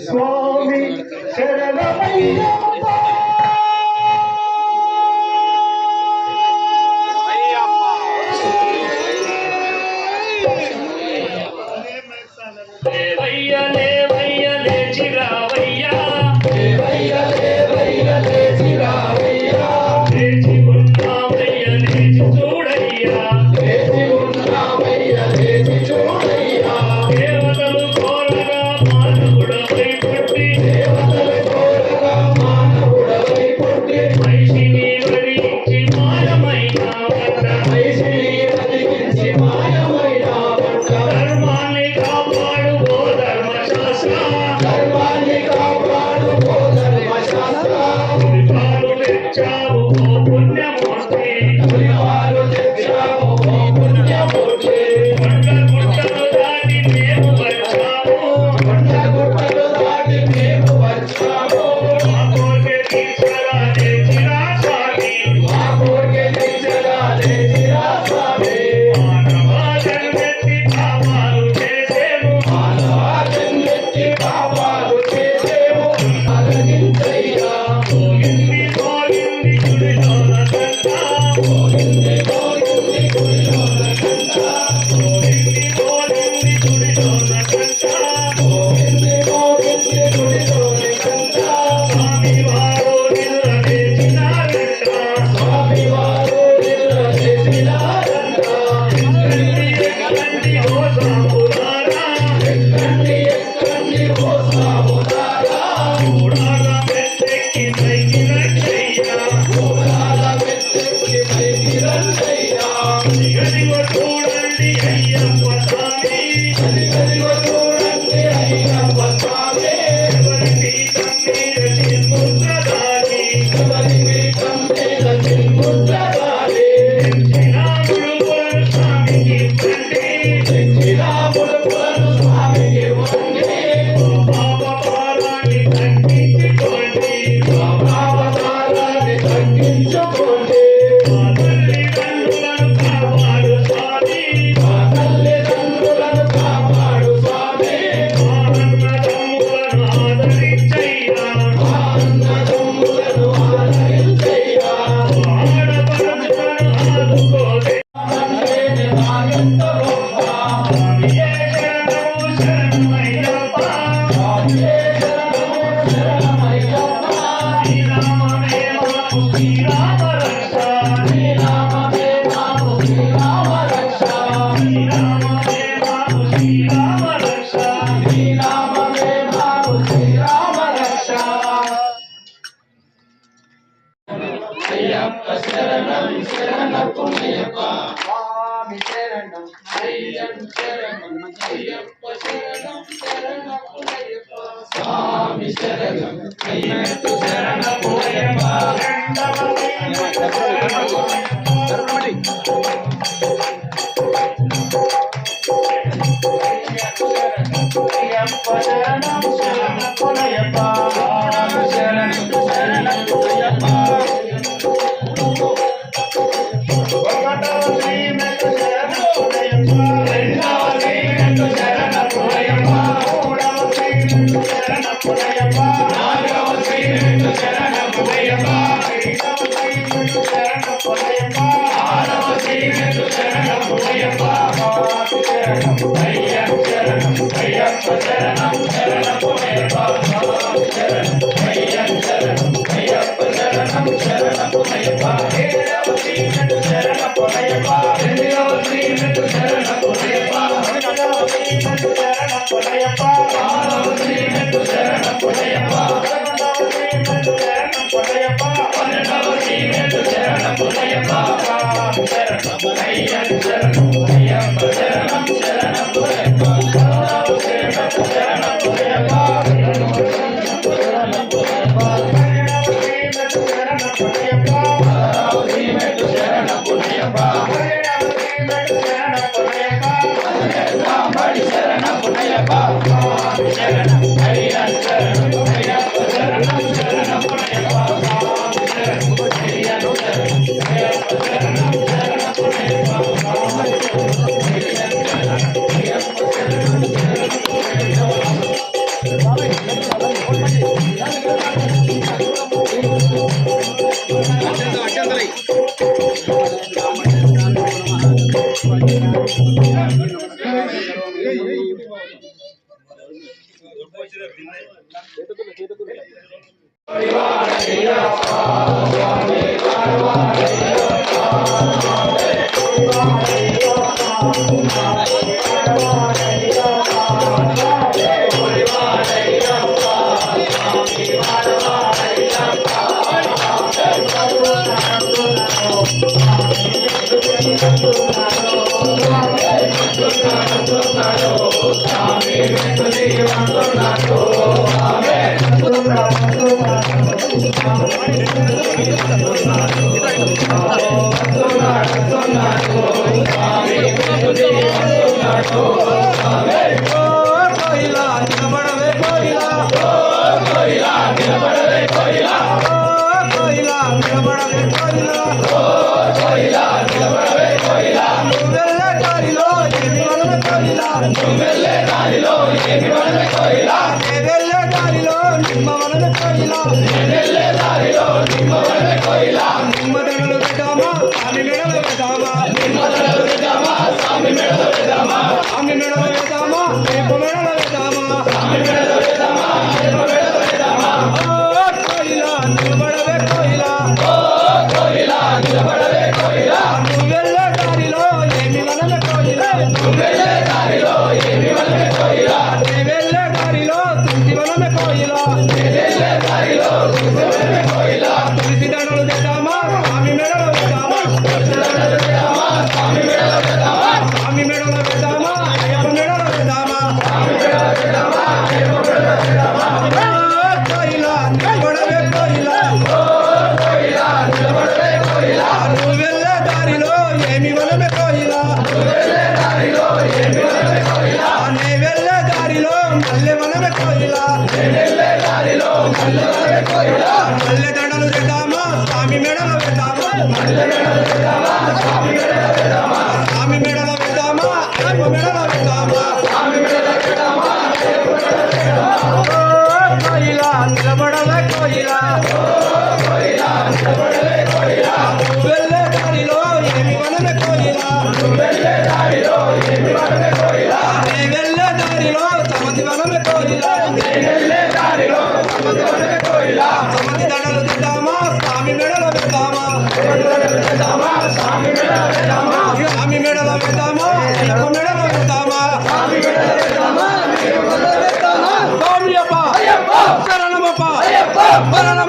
స్వామి శరణమయ్యప్ప గోవింద శరణం శరణమయ్యప్ప స్వామి శరణం అయ్యప్ప శరణం అయ్యప్ప శరణం శరణమయ్యప్ప స్వామి శరణం అయ్యప్ప శరణమయ్యప్ప అయ్యప్ప శరణం శరణమయ్యప్ప శరణం శరణమయ్యప్ప ఒకటో శ్రీమెట్టు శరణమయ్యప్ప రెండవ శ్రీమెట్టు శరణమయ్యప్ప మూడవ శ్రీమెట్టు శరణమయ్యప్ప నాలుగవ శ్రీమెట్టు శరణమయ్యప్ప ఐదవ శ్రీమెట్టు శరణమయ్యప్ప ఆరవ శ్రీమెట్టు శరణమయ్యప్ప శరణం అయ్యప్ప శరణం అయ్యప్ప శరణం శరణమయ్యప్ప శరణం అయ్యప్ప శరణం అయ్యప్ప శరణం శరణమయ్యప్ప ఏడవ శ్రీమెట్టు శరణమయ్యప్ప ఎనిమిదవ శ్రీమెట్టు శరణమయ్యప్ప తొమ్మిదవ శ్రీమెట్టు శరణమయ్యప్ప ఆరవ శ్రీమెట్టు శరణమయ్యప్ప పదకొండవ శ్రీమెట్టు శరణమయ్యప్ప పన్నెండవ శ్రీమెట్టు శరణమయ్యప్ప శరణం అయ్యప్ప శరణం అయ్యప్ప శరణం శరణమయ్యప్ప పదహారవ శ్రీమెట్టు శరణమయ్యప్ప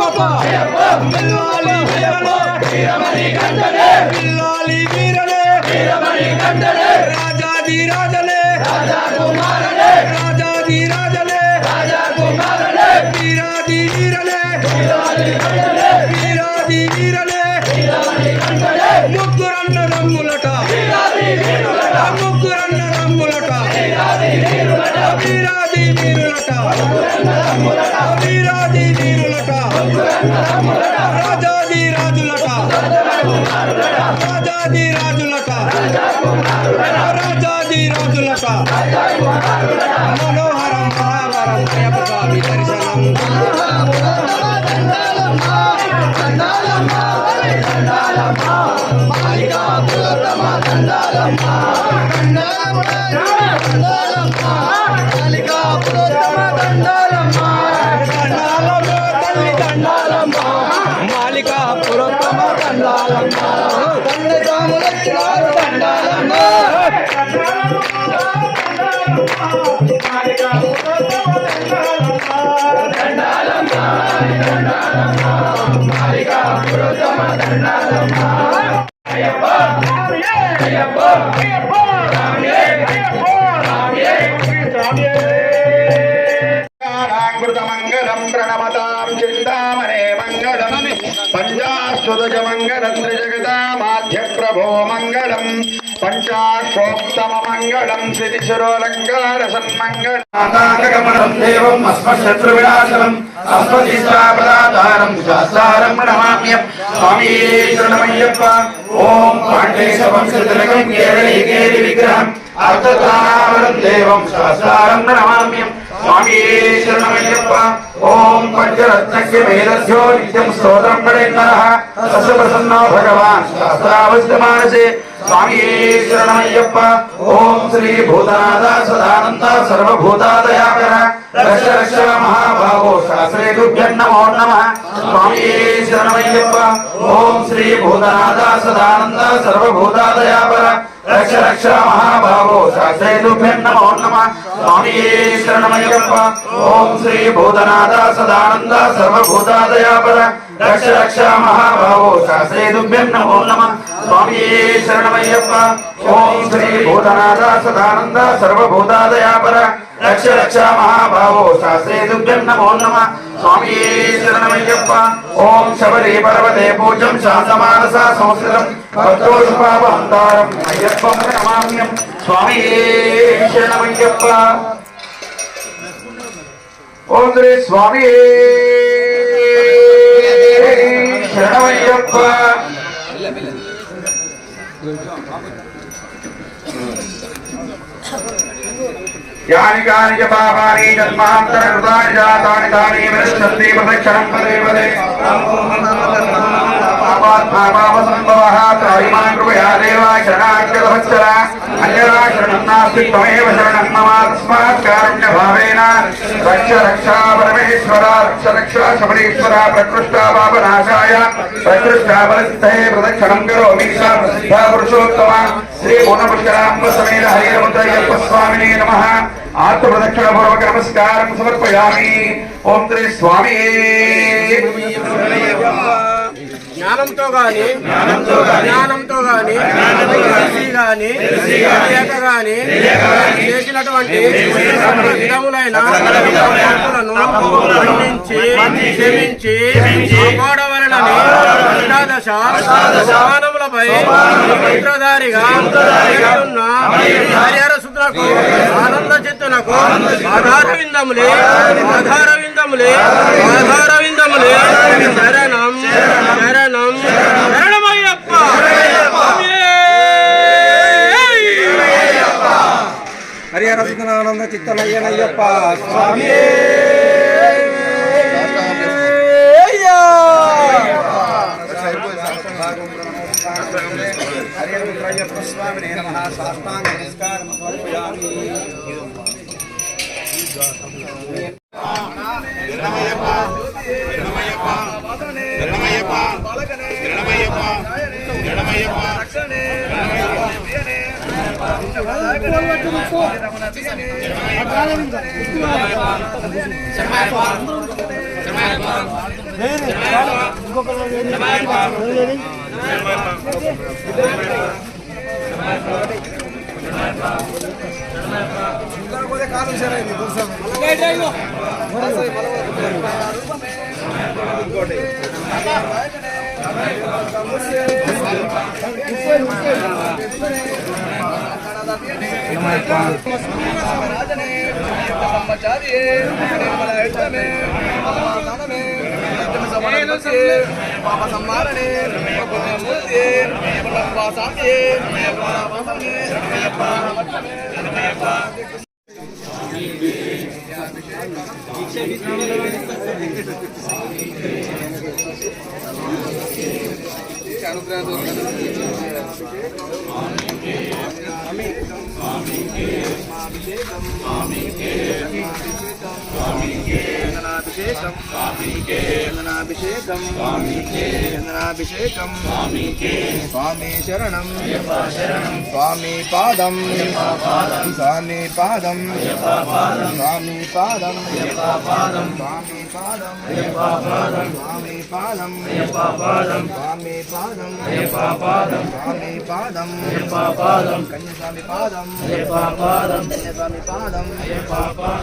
శరణమప్ప బిల్లాలి వీరనే రాజాది రాజనే రాజాది రాజనే వీరాది వీరనే వీరాది వీరనే ముగ్గురన్న రమ్ములట ముగ్గురన్న రమ్ములట వీరాది వీరులట వీరాది వీరులట రాజాది రాజులట రాజాది రాజులట రాజాది రాజులట మనోహరం మహావరం జయప్రదాది దర్శనం మాలికా పురోత్తమ దండాలమ్మ మంగళం ప్రణమతాం చింతామణే మంగళం పంచాశ్వదజ మంగళం త్రిజగదామాధ్య ప్రభో మంగళం పంచాక్షోత్తమ మంగళం శ్రీశిరోలంకార సన్మంగళం దేవం అస్మశత్రు వినాశనం అస్మదీశాపదాధారం శాస్త్రారం ప్రణమామ్యం స్వామి శరణమయ్యప్ప ఓం పాండేశ వంశతిలకం కేరళీకేరి విగ్రహం అర్థతావరం దేవం శాస్త్రారం ప్రణమామ్యం స్వామి శరణమయ్యప్ప ఓం పంచరత్నస్య వేదస్యో నిత్యం స్తోత్రం పఠేన్నరః తస్య ప్రసన్నో భగవాన్ శాస్త్రావస్య మానసే స్వామి శరణమయ్యప్ప ఓం శ్రీ భూతనాథ సదానంద సర్వభూతాదయాకర రక్ష రక్ష మహాభావో శాస్త్రే తుభ్యం నమో నమః స్వామి శరణమయ్యప్ప ఓం శ్రీ భూతనాథ సదానంద సర్వభూతాదయాకర రక్ష రక్ష మహాభావో శాస్త్రే తుభ్యం నమో నమః స్వామి శరణమయ్యప్ప ఓం శ్రీ భూతనాథ సదానంద సర్వభూతాదయాకర రక్ష రక్ష మహాభావో శాస్త్రే తుభ్యం నమో నమః స్వామి శరణమయ్యప్ప ఓం శ్రీ భూతనాథ సదానంద సర్వభూతాదయాపర రక్ష రక్ష మహాభావో శాస్త్రే తుభ్యం నమో నమః స్వామి శరణమయ్యప్ప ఓం శబరి పర్వతే పూజ్యం శాంతమానస సంస్కృతం భక్తోషుపాపహంతారం అయ్యప్పం నమామ్యం స్వామి శరణమయ్యప్ప ఓం శ్రీ స్వామి శరణమయ్యప్ప यानि कानि च पापानि जन्मान्तरकृतानि जातानि तानि विनश्यन्ति प्रदक्षिणं पदे पदे पापात्मापापसम्भवः त्रायिमान् कृपया देवा शरणागतवत्सला अन्यथा शरणं नास्ति त्वमेव शरणं मम तस्मात् कारुण्यभावेन रक्ष रक्षा परमेश्वर रक्ष रक्षा शबरीश्वर प्रकृष्टा पापनाशाय प्रकृष्टा बलसिद्धये प्रदक्षिणं करोमि सा प्रसिद्धा पुरुषोत्तम श्री पूर्णपुष्कराम्ब समेत हरिहरमुद्रय्यप्प स्वामिने नमः आत्मप्रदक्षिणपूर्वक नमस्कारं समर्पयामि ओम श्री स्वामी జ్ఞానంతో గాని తెలియక గాని చేసినటువంటి విధములైన తప్పులను మన్నించి క్షమించి కాపాడవలనని అష్టాదశ వాహనములపై మంత్రధారిగా ఉన్న హరిహర సుతులకు ఆనంద చిత్తునకు ఆధార విందములే శరణం శరణం శరణమయ్యప్ప హరిహర సుతనానంద చిత్తనయ్యనయ్యప్ప స్వామి హరిహరముద్రయ్యప్ప స్వామినే నమః సాష్టాంగ నమస్కారం సమర్పయామి రక్షణే స్వామి శరణం స్వామి పాదం స్వామి పాదం స్వామి పాదం స్వామి పాదం స్వామి పాదం స్వామి పాదం స్వామి పాదం కన్యస్వామి పాదం కన్యస్వామి పాదం కన్యస్వామి పాదం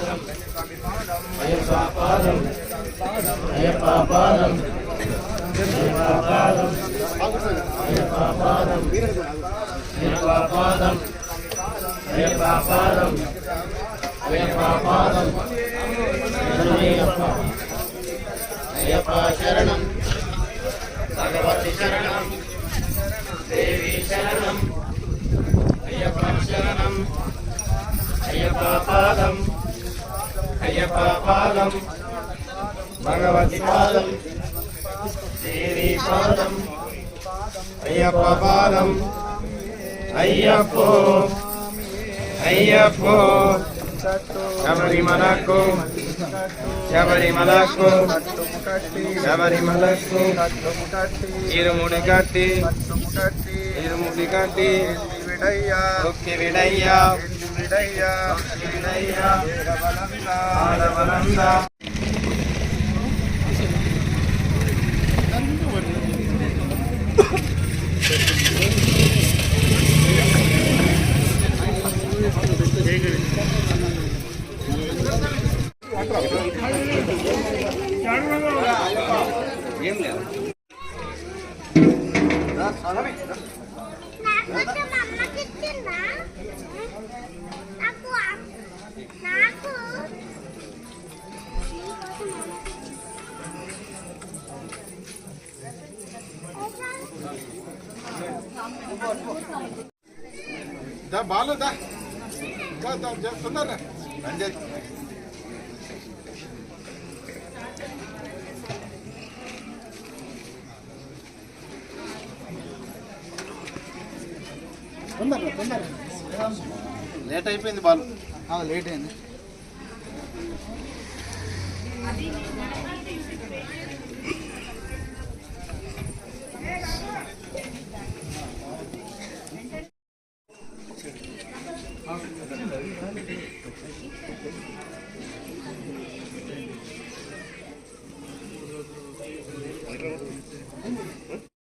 శరణం భగవతి శరణం దేవి శరణం అయ్యప్ప శరణం అయ్యప్ప పాదం అయ్యప్ప పాదం భగవతి పాదం దేవి పాదం అయ్యప్ప పాదం అయ్యప్పో అయ్యప్పో శబరిమలకు శబరిమలకు శబరిమలకు ఇరుముడి కట్టి ఇరుముడి కట్టి ఒక్కి విడయ్యా విడయ్యా విడయ్యా బలంద ఏం లేదు బాలు దా తొందరగా లేట్ అయిపోయింది బాలు లేట్ అయింది